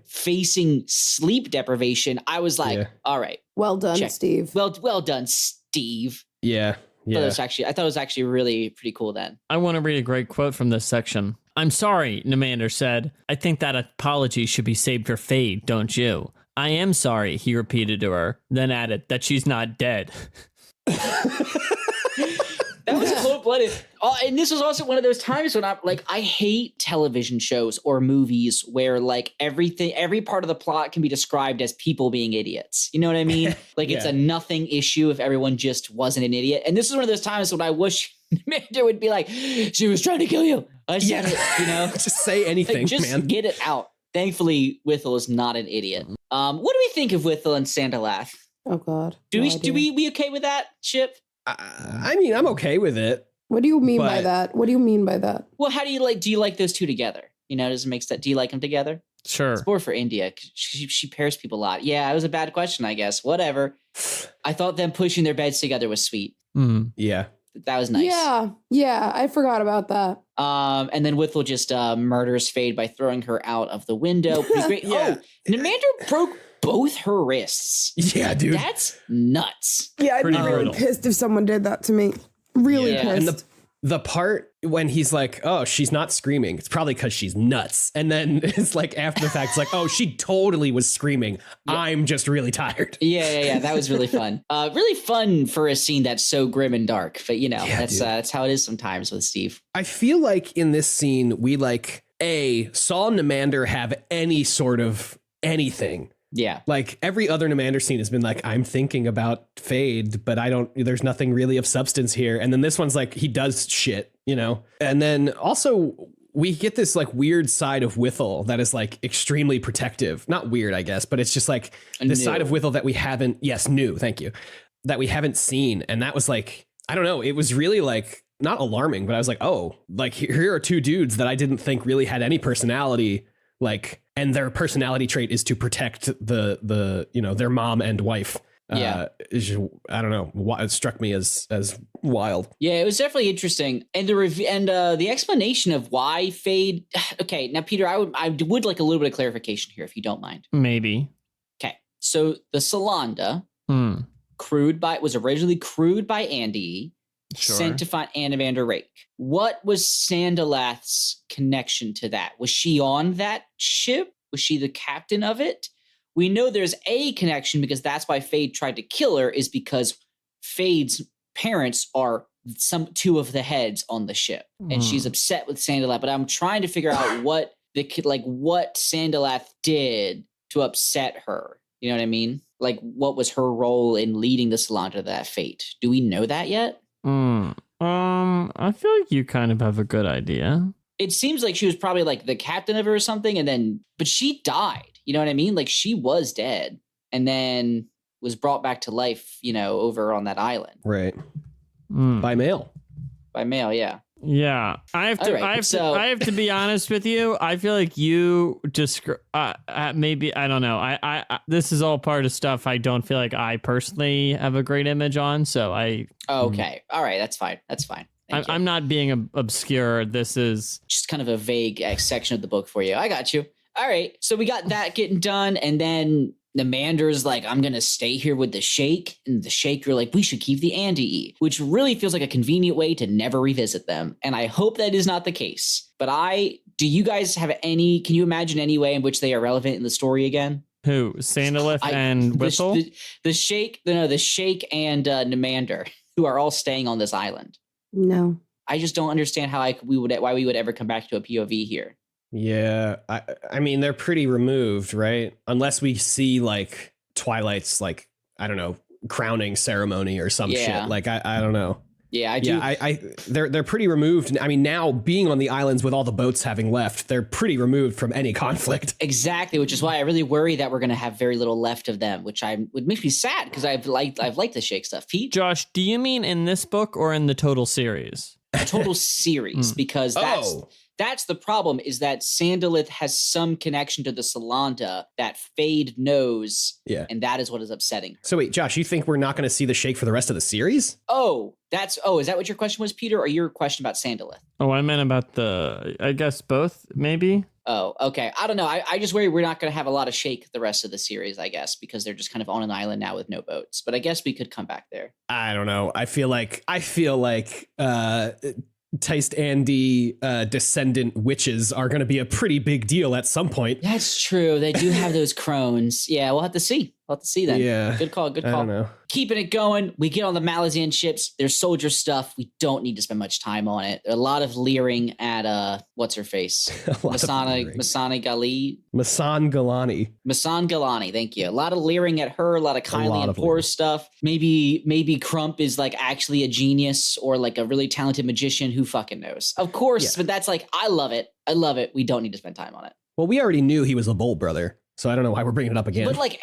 facing sleep deprivation, I was like, all right. Well done, Steve. Well done, Steve. Yeah. I thought it was actually really pretty cool then. I want to read a great quote from this section. I'm sorry, Namander said. I think that apology should be saved for Fade, don't you? I am sorry, he repeated to her, then added that she's not dead. That was cold-blooded. And this was also one of those times when I'm like, I hate television shows or movies where like every part of the plot can be described as people being idiots. You know what I mean? Like it's a nothing issue if everyone just wasn't an idiot. And this is one of those times when I wish Manager would be like, she was trying to kill you. I said it, Just say anything, man. Get it out. Thankfully, Withel is not an idiot. What do we think of Withel and Sandalath? Oh God. Do we okay with that, Chip? I mean, I'm okay with it. What do you mean by that? What do you mean by that? Well, how do you like those two together? Does it make sense? Do you like them together? Sure. It's more for India. She pairs people a lot. Yeah, it was a bad question, I guess. Whatever. I thought them pushing their beds together was sweet. Mm-hmm. Yeah. That was nice. Yeah, I forgot about that. And then Withel just murders Fade by throwing her out of the window. Pretty great. Yeah. Oh, Namander broke both her wrists. Yeah, dude. That's nuts. Yeah, I'd be Pretty really brutal. pissed if someone did that to me. Really pissed. And the part when he's like, oh, she's not screaming, it's probably because she's nuts. And then it's like after the fact, it's like, oh, she totally was screaming. Yep. I'm just really tired. Yeah. That was really fun. Really fun for a scene that's so grim and dark. But that's how it is sometimes with Steve. I feel like in this scene, we saw Namander have any sort of anything. Yeah. Like every other Namander scene has been like, I'm thinking about Fade, but there's nothing really of substance here. And then this one's like, he does shit, And then also we get this like weird side of Withel that is like extremely protective. Not weird, I guess, but it's just like this side of Withel that we haven't, new, thank you, that we haven't seen. And that was like, I don't know, it was really like, not alarming, but I was like, oh, like here are two dudes that I didn't think really had any personality. And their personality trait is to protect the their mom and wife. I don't know. It struck me as wild. Yeah, it was definitely interesting. And the explanation of why Fade. Okay, now Peter, I would like a little bit of clarification here, if you don't mind. Maybe. Okay, so the Solanda was originally crewed by Andy. Sure. Sent to find Namander Rake. What was Sandalath's connection to that? Was she on that ship? Was she the captain of it? We know there's a connection because that's why Fade tried to kill her, is because Fade's parents are two of the heads on the ship, and she's upset with Sandalath. But I'm trying to figure out what Sandalath did to upset her. You know what I mean? Like, what was her role in leading the Solanda to that fate? Do we know that yet? I feel like you kind of have a good idea. It seems like she was probably like the captain of her or something, but she died. You know what I mean? Like she was dead and then was brought back to life, over on that island. Right. By mail. By mail, yeah. Yeah, I have to be honest with you. I feel like you maybe, I don't know. I this is all part of stuff I don't feel like I personally have a great image on. So okay. All right. That's fine. I'm not being obscure. This is just kind of a vague section of the book for you. I got you. All right. So we got that getting done. And then the Mander's like, I'm going to stay here with the Sheik. And the Sheik, you're like, we should keep the Andii, which really feels like a convenient way to never revisit them. And I hope that is not the case. But do you guys have can you imagine any way in which they are relevant in the story again? Who? Sandalith and Whistle? The Sheik and Namander, who are all staying on this island. No. I just don't understand why we would ever come back to a POV here. Yeah, I mean, they're pretty removed, right? Unless we see like Twilight's, like, I don't know, crowning ceremony or some shit. Like, I don't know. Yeah, I do. Yeah, they're pretty removed. I mean, now being on the islands with all the boats having left, they're pretty removed from any conflict. Exactly, which is why I really worry that we're going to have very little left of them, which would make me sad because I've liked the Sheik stuff. Pete? Josh, do you mean in this book or in the total series? The total series, because that's the problem, is that Sandalith has some connection to the Solanda that Fade knows, and that is what is upsetting her. So wait, Josh, you think we're not going to see the Sheik for the rest of the series? Is that what your question was, Peter, or your question about Sandalith? Oh, I meant about I guess both, maybe? Oh, okay. I don't know. I just worry we're not going to have a lot of Sheik the rest of the series, I guess, because they're just kind of on an island now with no boats. But I guess we could come back there. I don't know. I feel like Taist Andy descendant witches are going to be a pretty big deal at some point. That's true. They do have those crones. Yeah, we'll have to see. Then. Yeah. Good call. I don't know. Keeping it going. We get on the Malazan ships. There's soldier stuff. We don't need to spend much time on it. A lot of leering at what's her face? Masan Galani. Thank you. A lot of leering at her. A lot of Kylie and Poor stuff. Maybe Crump is like actually a genius or like a really talented magician. Who fucking knows? Of course, but that's like, I love it. We don't need to spend time on it. Well, we already knew he was a Bull brother. So I don't know why we're bringing it up again. But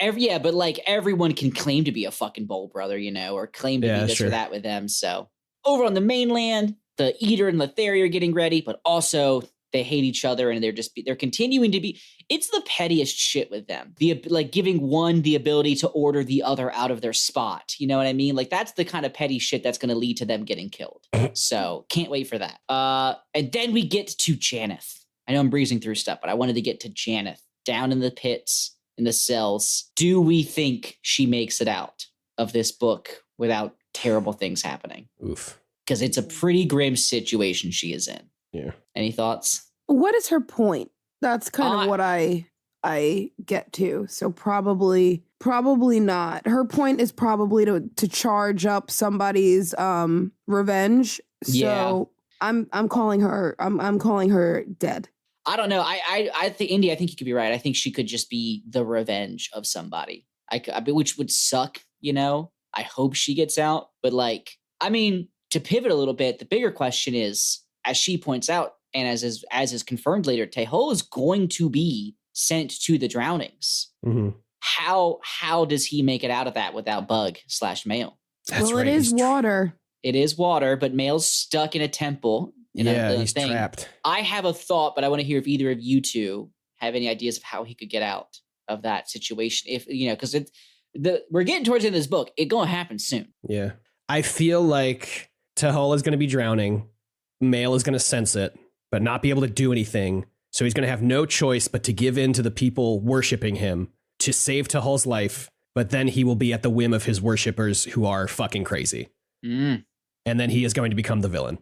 everyone can claim to be a fucking Bull brother, or claim to be this or that with them. So over on the mainland, the Eater and Letheri are getting ready, but also they hate each other and they're continuing to be. It's the pettiest shit with them. Giving one the ability to order the other out of their spot. You know what I mean? Like that's the kind of petty shit that's going to lead to them getting killed. So can't wait for that. And then we get to Janath. I know I'm breezing through stuff, but I wanted to get to Janath. Down in the pits, in the cells. Do we think she makes it out of this book without terrible things happening? Oof. Because it's a pretty grim situation she is in. Yeah. Any thoughts? What is her point? That's kind of what I get to. So probably not. Her point is probably to charge up somebody's revenge. So I'm calling her dead. I don't know. I think, Indy, I think you could be right. I think she could just be the revenge of somebody. Which would suck, I hope she gets out. But to pivot a little bit, the bigger question is, as she points out, and as is confirmed later, Tehol is going to be sent to the drownings. Mm-hmm. How does he make it out of that without Bug/Mail? That's right. It is water. It is water, but Mail's stuck in a temple. He's trapped. I have a thought, but I want to hear if either of you two have any ideas of how he could get out of that situation. If because we're getting towards the end of this book, it's going to happen soon. Yeah, I feel like Tehol is going to be drowning. Mail is going to sense it, but not be able to do anything. So he's going to have no choice but to give in to the people worshiping him to save Tehol's life. But then he will be at the whim of his worshippers who are fucking crazy. And then he is going to become the villain.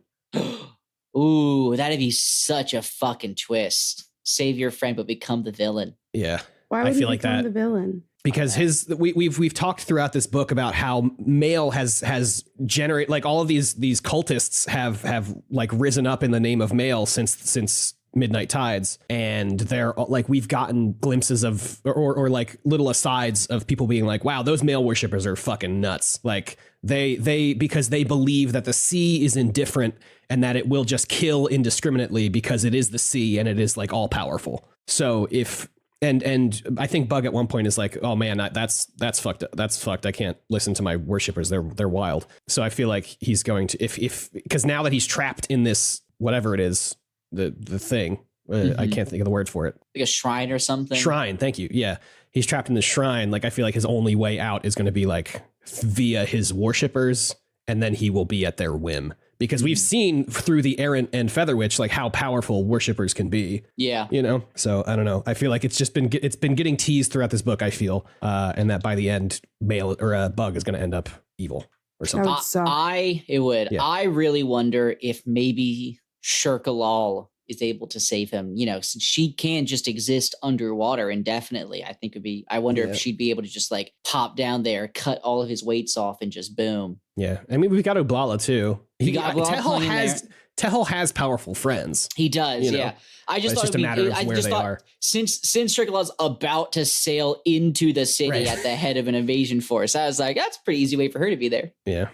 Ooh, that'd be such a fucking twist. Save your friend, but become the villain. Yeah. Why would he become the villain? Because we've talked throughout this book about how Mail has generated, like, all of these cultists have like risen up in the name of Mail since Midnight Tides, and they're like, we've gotten glimpses of or like little asides of people being like, wow, those Mail worshippers are fucking nuts. Like they because they believe that the sea is indifferent and that it will just kill indiscriminately because it is the sea and it is like all powerful. So if and I think Bug at one point is like, oh man, that's fucked up. That's fucked. I can't listen to my worshippers. They're wild. So I feel like he's going to if because now that he's trapped in this whatever it is, the thing, I can't think of the word for it. Like a shrine or something. Shrine. Thank you. Yeah. He's trapped in the shrine. Like, I feel like his only way out is going to be like via his worshippers, and then he will be at their whim because we've seen through the Errant and Featherwitch like how powerful worshippers can be. Yeah. You know, so I don't know. I feel like it's been getting teased throughout this book, I feel, and that by the end, Bug is going to end up evil or something. I really wonder if maybe Shirk Elalle is able to save him, you know, since she can just exist underwater indefinitely. I wonder if she'd be able to just like pop down there, cut all of his weights off, and just boom. Yeah. I mean, we've got Oblala too. Tehel has powerful friends. He does, yeah. I just thought it's just a matter of where they are. Since Shirk Elalle's about to sail into the city at the head of an invasion force, I was like, that's a pretty easy way for her to be there. Yeah.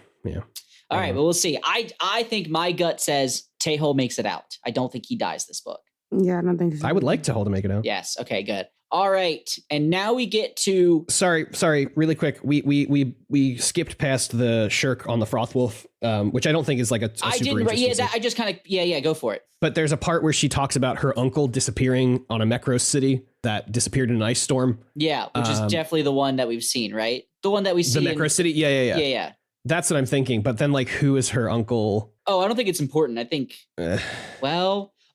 All right, but we'll see. I think my gut says Tehel makes it out. I don't think he dies this book. Yeah, I don't think so. I would like Tehel to make it out. Yes. Okay, good. All right. And now we get to Sorry, really quick. We skipped past the Shirk on the Frothwolf, which I don't think is like a super interesting scene. I just kind of go for it. But there's a part where she talks about her uncle disappearing on a Mekros city that disappeared in an ice storm. Yeah, which is definitely the one that we've seen, right? The one that we see the Mekros city. Yeah. That's what I'm thinking. But then, like, who is her uncle? Oh, I don't think it's important. I think. I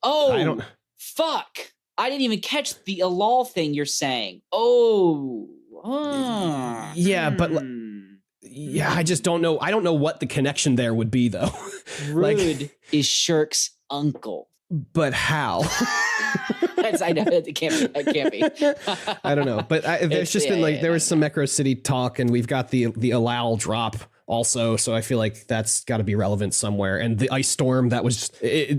don't. Fuck! I didn't even catch the Elalle thing you're saying. Yeah, but I just don't know. I don't know what the connection there would be, though. Rud is Shirk's uncle. But how? I know it can't be. I don't know, but there's just been there was some Mekros City talk, and we've got the Elalle drop also, so I feel like that's got to be relevant somewhere. And the ice storm that was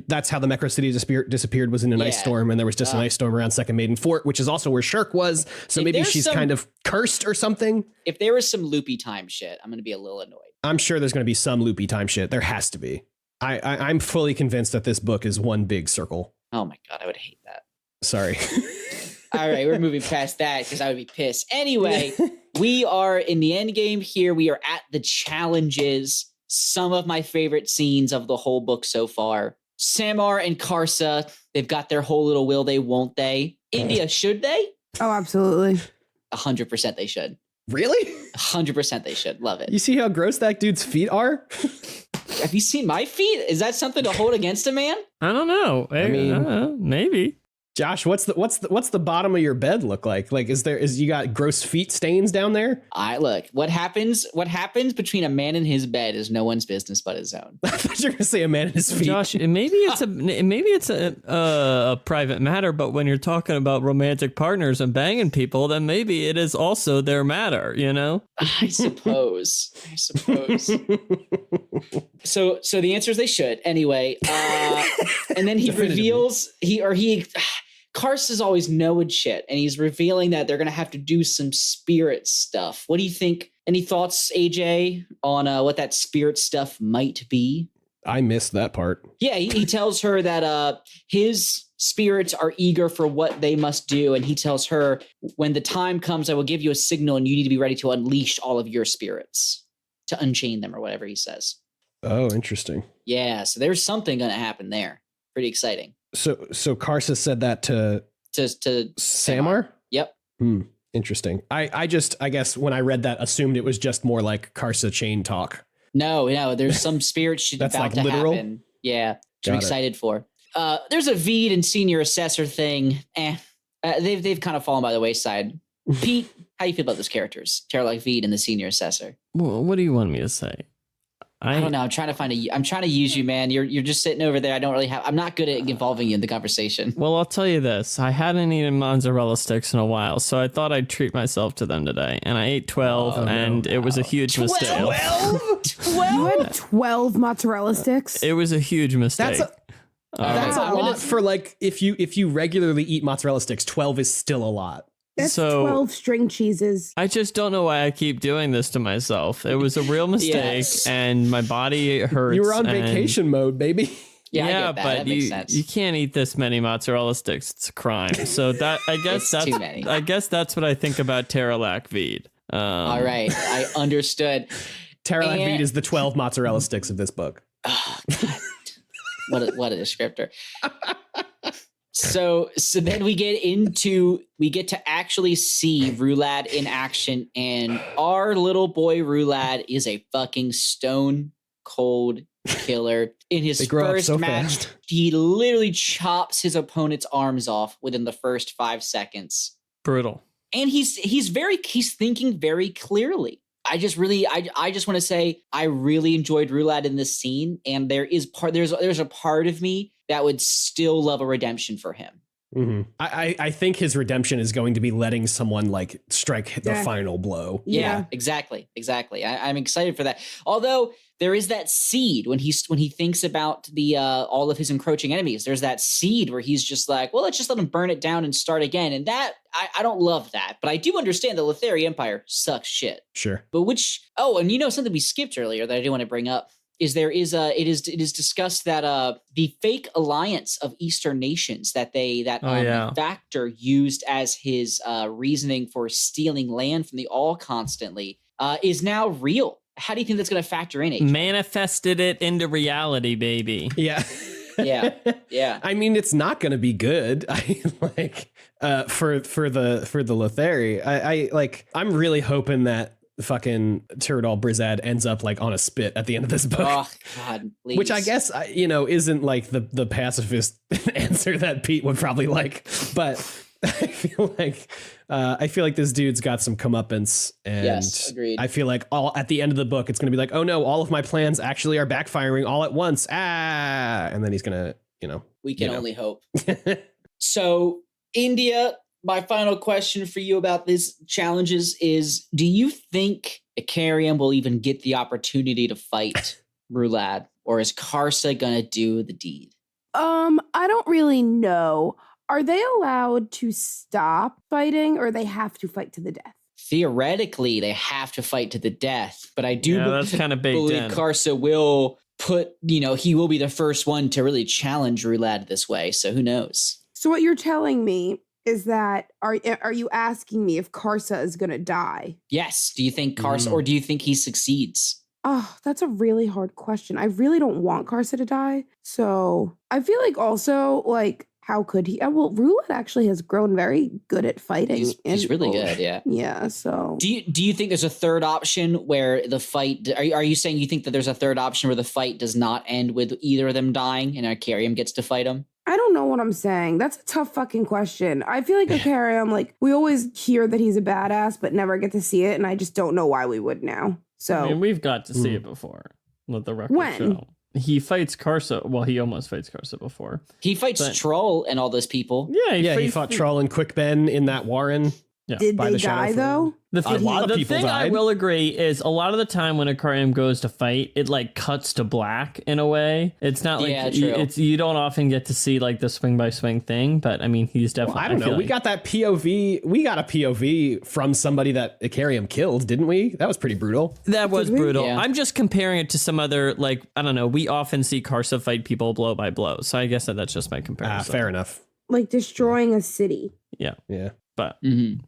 that's how the Mekros City disappeared was in an ice storm, and there was just an ice storm around Second Maiden Fort, which is also where Shirk was. So maybe she's kind of cursed or something. If there was some loopy time shit, I'm going to be a little annoyed. I'm sure there's going to be some loopy time shit. There has to be. I'm fully convinced that this book is one big circle. Oh my God, I would hate that. Sorry. All right, we're moving past that because I would be pissed. Anyway, we are in the end game here. We are at the challenges. Some of my favorite scenes of the whole book so far. Samar and Karsa, they've got their whole little will they, won't they? India, should they? Oh, absolutely. 100% they should. Really? 100% they should. Love it. You see how gross that dude's feet are? Have you seen my feet? Is that something to hold against a man? I don't know. I mean, maybe. Josh, what's the bottom of your bed look like? Like, is you got gross feet stains down there? Look, what happens between a man and his bed is no one's business but his own. I thought you were gonna say a man and his feet. Josh, maybe it's a private matter, but when you're talking about romantic partners and banging people, then maybe it is also their matter, you know? I suppose. So the answer is they should. Anyway, and then he reveals Karsa's always knowing shit, and he's revealing that they're going to have to do some spirit stuff. What do you think? Any thoughts, AJ, on what that spirit stuff might be? I missed that part. Yeah, he tells her that his spirits are eager for what they must do, and he tells her, when the time comes, I will give you a signal, and you need to be ready to unleash all of your spirits, to unchain them, or whatever he says. Oh, interesting. Yeah, so there's something going to happen there. Pretty exciting. So Karsa said that to Samar? Yep. Interesting. I guess when I read that, assumed it was just more like Karsa chain talk. No, there's some spirit shit that's about like to literal? happen. Yeah, which I'm excited for. There's a Veed and senior assessor thing. They've kind of fallen by the wayside. Pete, how do you feel about those characters? Terralak Veed and the senior assessor. Well, what do you want me to say? I don't know. I'm trying to use you, man. You're just sitting over there. I'm not good at involving you in the conversation. Well, I'll tell you this. I hadn't eaten mozzarella sticks in a while, so I thought I'd treat myself to them today. And I ate 12, it was a huge mistake. 12? You had 12 mozzarella sticks? It was a huge mistake. That's a lot for like if you regularly eat mozzarella sticks. 12 is still a lot. That's 12 string cheeses. I just don't know why I keep doing this to myself. It was a real mistake, and my body hurts. You were on vacation mode, baby. Yeah, but you can't eat this many mozzarella sticks. It's a crime. So that I guess that's too many. I guess that's what I think about Terralak Veed. All right, I understood. Terralak Veed is the 12 mozzarella sticks of this book. Oh, God. What a descriptor. So then we get to actually see Rulad in action, and our little boy Rulad is a fucking stone cold killer. In his They grow up first so match, fast. he literally chops his opponent's arms off within the first 5 seconds. Brutal. And he's thinking very clearly. I just want to say I really enjoyed Rulad in this scene, and there's a part of me that would still love a redemption for him. Mm-hmm. I think his redemption is going to be letting someone like strike the final blow. Yeah, exactly. I'm excited for that. Although there is that seed when he thinks about the all of his encroaching enemies. There's that seed where he's just like, well, let's just let him burn it down and start again. And that I don't love that, but I do understand the Lethari Empire sucks shit. Sure. But and something we skipped earlier that I do want to bring up is it is discussed that the fake alliance of Eastern nations that Factor used as his reasoning for stealing land from the All constantly is now real. How do you think that's going to factor in? AJ? Manifested it into reality, baby. Yeah. Yeah. I mean, it's not going to be good. For the Lethari. I'm really hoping that fucking Turtle Brizad ends up like on a spit at the end of this book. Oh God, please. Which I guess isn't like the pacifist answer that Pete would probably like, but I feel like this dude's got some comeuppance, and yes, agreed. I feel like at the end of the book it's gonna be like, oh no, all of my plans actually are backfiring all at once. And then he's gonna we can only hope. So India, my final question for you about these challenges is, do you think Icarium will even get the opportunity to fight Rulad, or is Karsa gonna do the deed? I don't really know. Are they allowed to stop fighting, or they have to fight to the death? Theoretically, they have to fight to the death, but I do that's kind of believe Karsa will he will be the first one to really challenge Rulad this way, so who knows? So what you're telling me is that, are you asking me if Karsa is going to die? Yes. Do you think Karsa, or do you think he succeeds? Oh, that's a really hard question. I really don't want Karsa to die. So I feel like also, like, how could he? Well, Rulad actually has grown very good at fighting. He's really good, yeah. Yeah, so. Do you think there's a third option where the fight, are you saying you think that there's a third option where the fight does not end with either of them dying and Icarium gets to fight him? I don't know what I'm saying. That's a tough fucking question. I feel like Icarium, like, we always hear that he's a badass, but never get to see it, and I just don't know why we would now. So I mean, we've got to see it before. Let the record show. He fights Karsa. Well, he almost fights Karsa before. He fights Troll and all those people. Yeah, he fought Troll and Quick Ben in that Warren. Yeah. Did they die though? A lot of people died. I will agree is a lot of the time when Icarium goes to fight, it like cuts to black in a way. It's not like you don't often get to see like the swing by swing thing, but I mean he's definitely. Well, I don't know. We got that POV. We got a POV from somebody that Icarium killed, didn't we? That was pretty brutal. That was brutal. Yeah. I'm just comparing it to some other I don't know. We often see Karsa fight people blow by blow, so I guess that's just my comparison. Fair enough. Like destroying a city. Yeah. But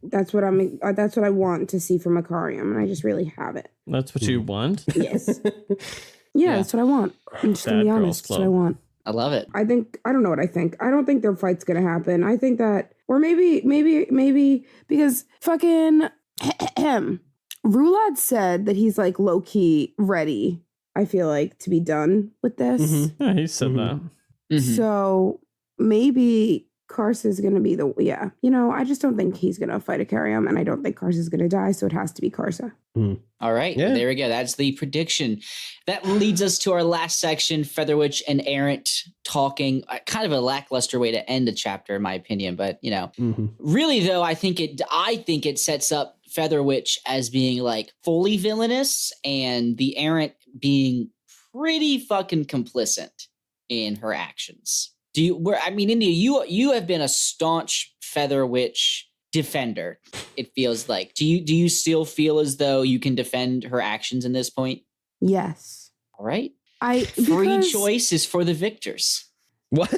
that's what I want to see from Icarium, and I just really haven't. That's what you want? Yes. Yeah, that's what I want. I'm just gonna be honest. That's what I want. I love it. I don't know what I think. I don't think their fight's gonna happen. I think that, or maybe because fucking Rulad said that he's like low key ready. I feel like to be done with this. Mm-hmm. Yeah, he said that. Mm-hmm. So maybe Karsa is going to be I just don't think he's going to fight Icarium, and I don't think Karsa is going to die, so it has to be Karsa. All right, there we go. That's the prediction. That leads us to our last section, Featherwitch and Errant talking. Kind of a lackluster way to end a chapter, in my opinion, but really though, I think it sets up Featherwitch as being like fully villainous, and the Errant being pretty fucking complicit in her actions. India, you have been a staunch Featherwitch defender, it feels like. Do you still feel as though you can defend her actions in this point? Yes. All right. Free choice is for the victors. What?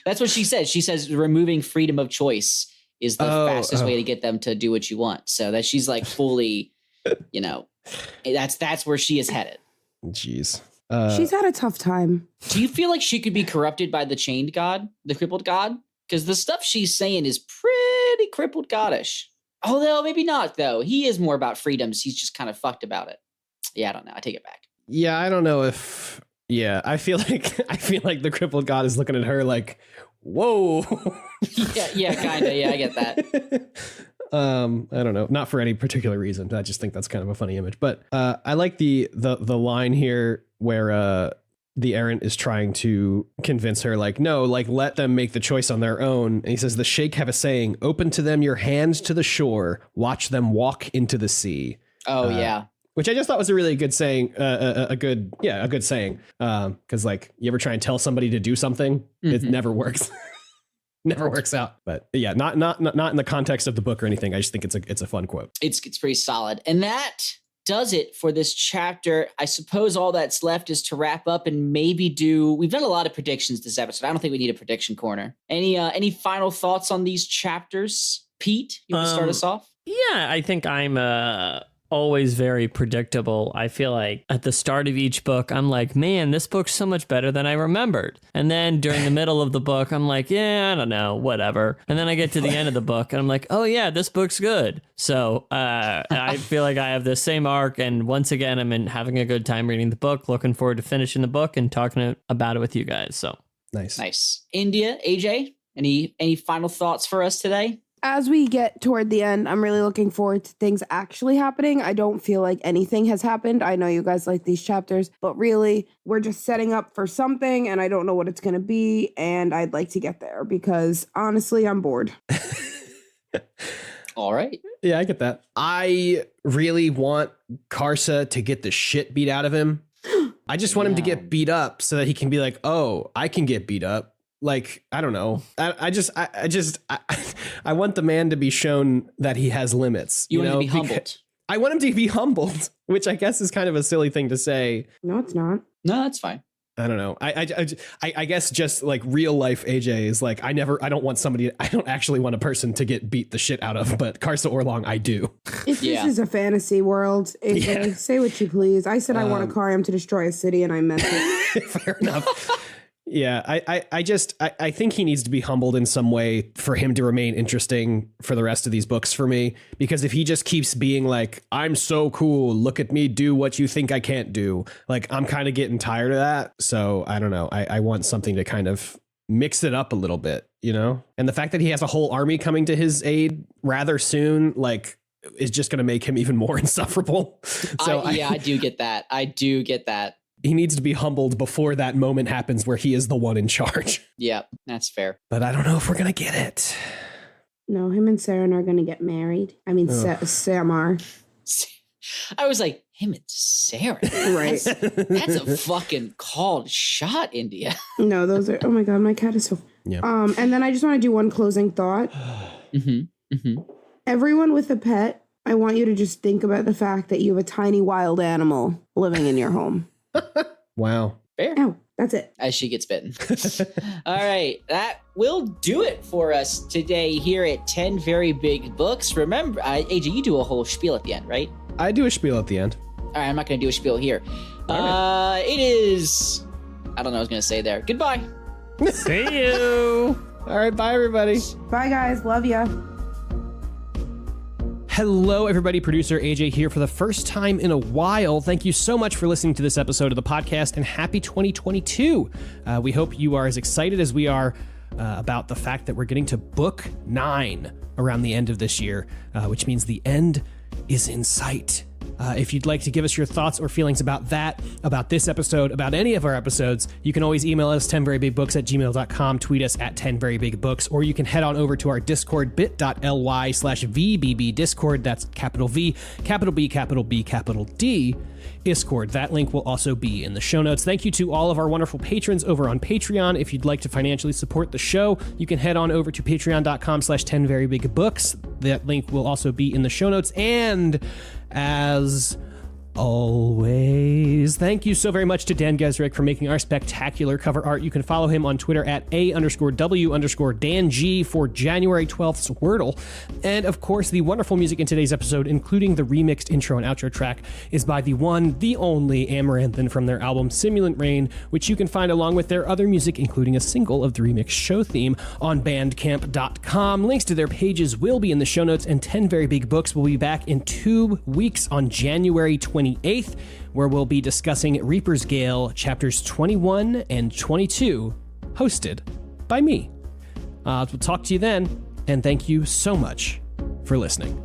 That's what she says. She says removing freedom of choice is the fastest way to get them to do what you want. So that she's like fully, that's where she is headed. Jeez. She's had a tough time. Do you feel like she could be corrupted by the chained god, the crippled god? Because the stuff she's saying is pretty crippled goddish. Although maybe not, though. He is more about freedoms. He's just kind of fucked about it. Yeah, I don't know. I take it back. Yeah, I don't know if Yeah, I feel like the crippled god is looking at her like, whoa. yeah, kind of. Yeah, I get that. I don't know, not for any particular reason. I just think that's kind of a funny image. But I like the line here where the errant is trying to convince her, like, no, like, let them make the choice on their own. And he says, the Sheikh have a saying, open to them your hands to the shore, watch them walk into the sea. Oh, yeah. Which I just thought was a really good saying, a good saying. Because, like, you ever try and tell somebody to do something, it never works. Never works out. But yeah, not in the context of the book or anything. I just think it's a fun quote. It's pretty solid. And that does it for this chapter. I suppose all that's left is to wrap up and maybe we've done a lot of predictions this episode. I don't think we need a prediction corner. Any final thoughts on these chapters? Pete, you want to start us off? Yeah, I think I'm always very predictable. I feel like at the start of each book, I'm like, man, this book's so much better than I remembered. And then during the middle of the book, I'm like, yeah, I don't know, whatever. And then I get to the end of the book and I'm like, oh yeah, this book's good. So I feel like I have the same arc. And once again, I'm having a good time reading the book, looking forward to finishing the book and talking about it with you guys. So nice. India, AJ, any final thoughts for us today? As we get toward the end, I'm really looking forward to things actually happening. I don't feel like anything has happened. I know you guys like these chapters, but really, we're just setting up for something, and I don't know what it's going to be, and I'd like to get there because, honestly, I'm bored. All right. Yeah, I get that. I really want Karsa to get the shit beat out of him. I just want him to get beat up so that he can be like, oh, I can get beat up. Like, I don't know. I want the man to be shown that he has limits. You want him to be humbled. I want him to be humbled, which I guess is kind of a silly thing to say. No, it's not. No, that's fine. I don't know. I guess just like real life AJ is like, I don't actually want a person to get beat the shit out of, but Karsa Orlong, I do. If this is a fantasy world, AJ, say what you please. I said I want a Karium to destroy a city and I meant it. Fair enough. Yeah, I think he needs to be humbled in some way for him to remain interesting for the rest of these books for me. Because if he just keeps being like, I'm so cool, look at me do what you think I can't do, like, I'm kind of getting tired of that. So I don't know. I want something to kind of mix it up a little bit, you know? And the fact that he has a whole army coming to his aid rather soon, like, is just going to make him even more insufferable. So I do get that. He needs to be humbled before that moment happens where he is the one in charge. Yeah, that's fair. But I don't know if we're going to get it. No, him and Seren are going to get married. I mean, Samar. I was like, him and Seren? Right. That's a fucking called shot, India. No, those are, oh my God, my cat is so... Yeah. And then I just want to do one closing thought. Everyone with a pet, I want you to just think about the fact that you have a tiny wild animal living in your home. Wow. Fair. Oh, that's it. As she gets bitten. All right. That will do it for us today here at 10 Very Big Books. Remember, AJ, you do a whole spiel at the end, right? I do a spiel at the end. All right. I'm not going to do a spiel here. Right. It is... I don't know what I was going to say there. Goodbye. see you. All right. Bye, everybody. Bye, guys. Love ya. Hello, everybody. Producer AJ here for the first time in a while. Thank you so much for listening to this episode of the podcast, and happy 2022. We hope you are as excited as we are about the fact that we're getting to book 9 around the end of this year, which means the end is in sight. If you'd like to give us your thoughts or feelings about that, about this episode, about any of our episodes, you can always email us 10verybigbooks@gmail.com, tweet us at 10verybigbooks, or you can head on over to our Discord, bit.ly/VBB Discord. That's capital V, capital B, capital B, capital D, Discord. That link will also be in the show notes. Thank you to all of our wonderful patrons over on Patreon. If you'd like to financially support the show, you can head on over to patreon.com/10verybigbooks. That link will also be in the show notes. And as always, thank you so very much to Dan Gesrick for making our spectacular cover art. You can follow him on Twitter at @A_W_Dan_G for January 12th's Wordle. And of course, the wonderful music in today's episode, including the remixed intro and outro track, is by the one, the only Amaranthin from their album Simulant Rain, which you can find along with their other music, including a single of the remixed show theme, on bandcamp.com. Links to their pages will be in the show notes, and 10 Very Big Books will be back in 2 weeks on January 20th. 28th, where we'll be discussing Reaper's Gale chapters 21 and 22, hosted by me. We'll talk to you then, and thank you so much for listening.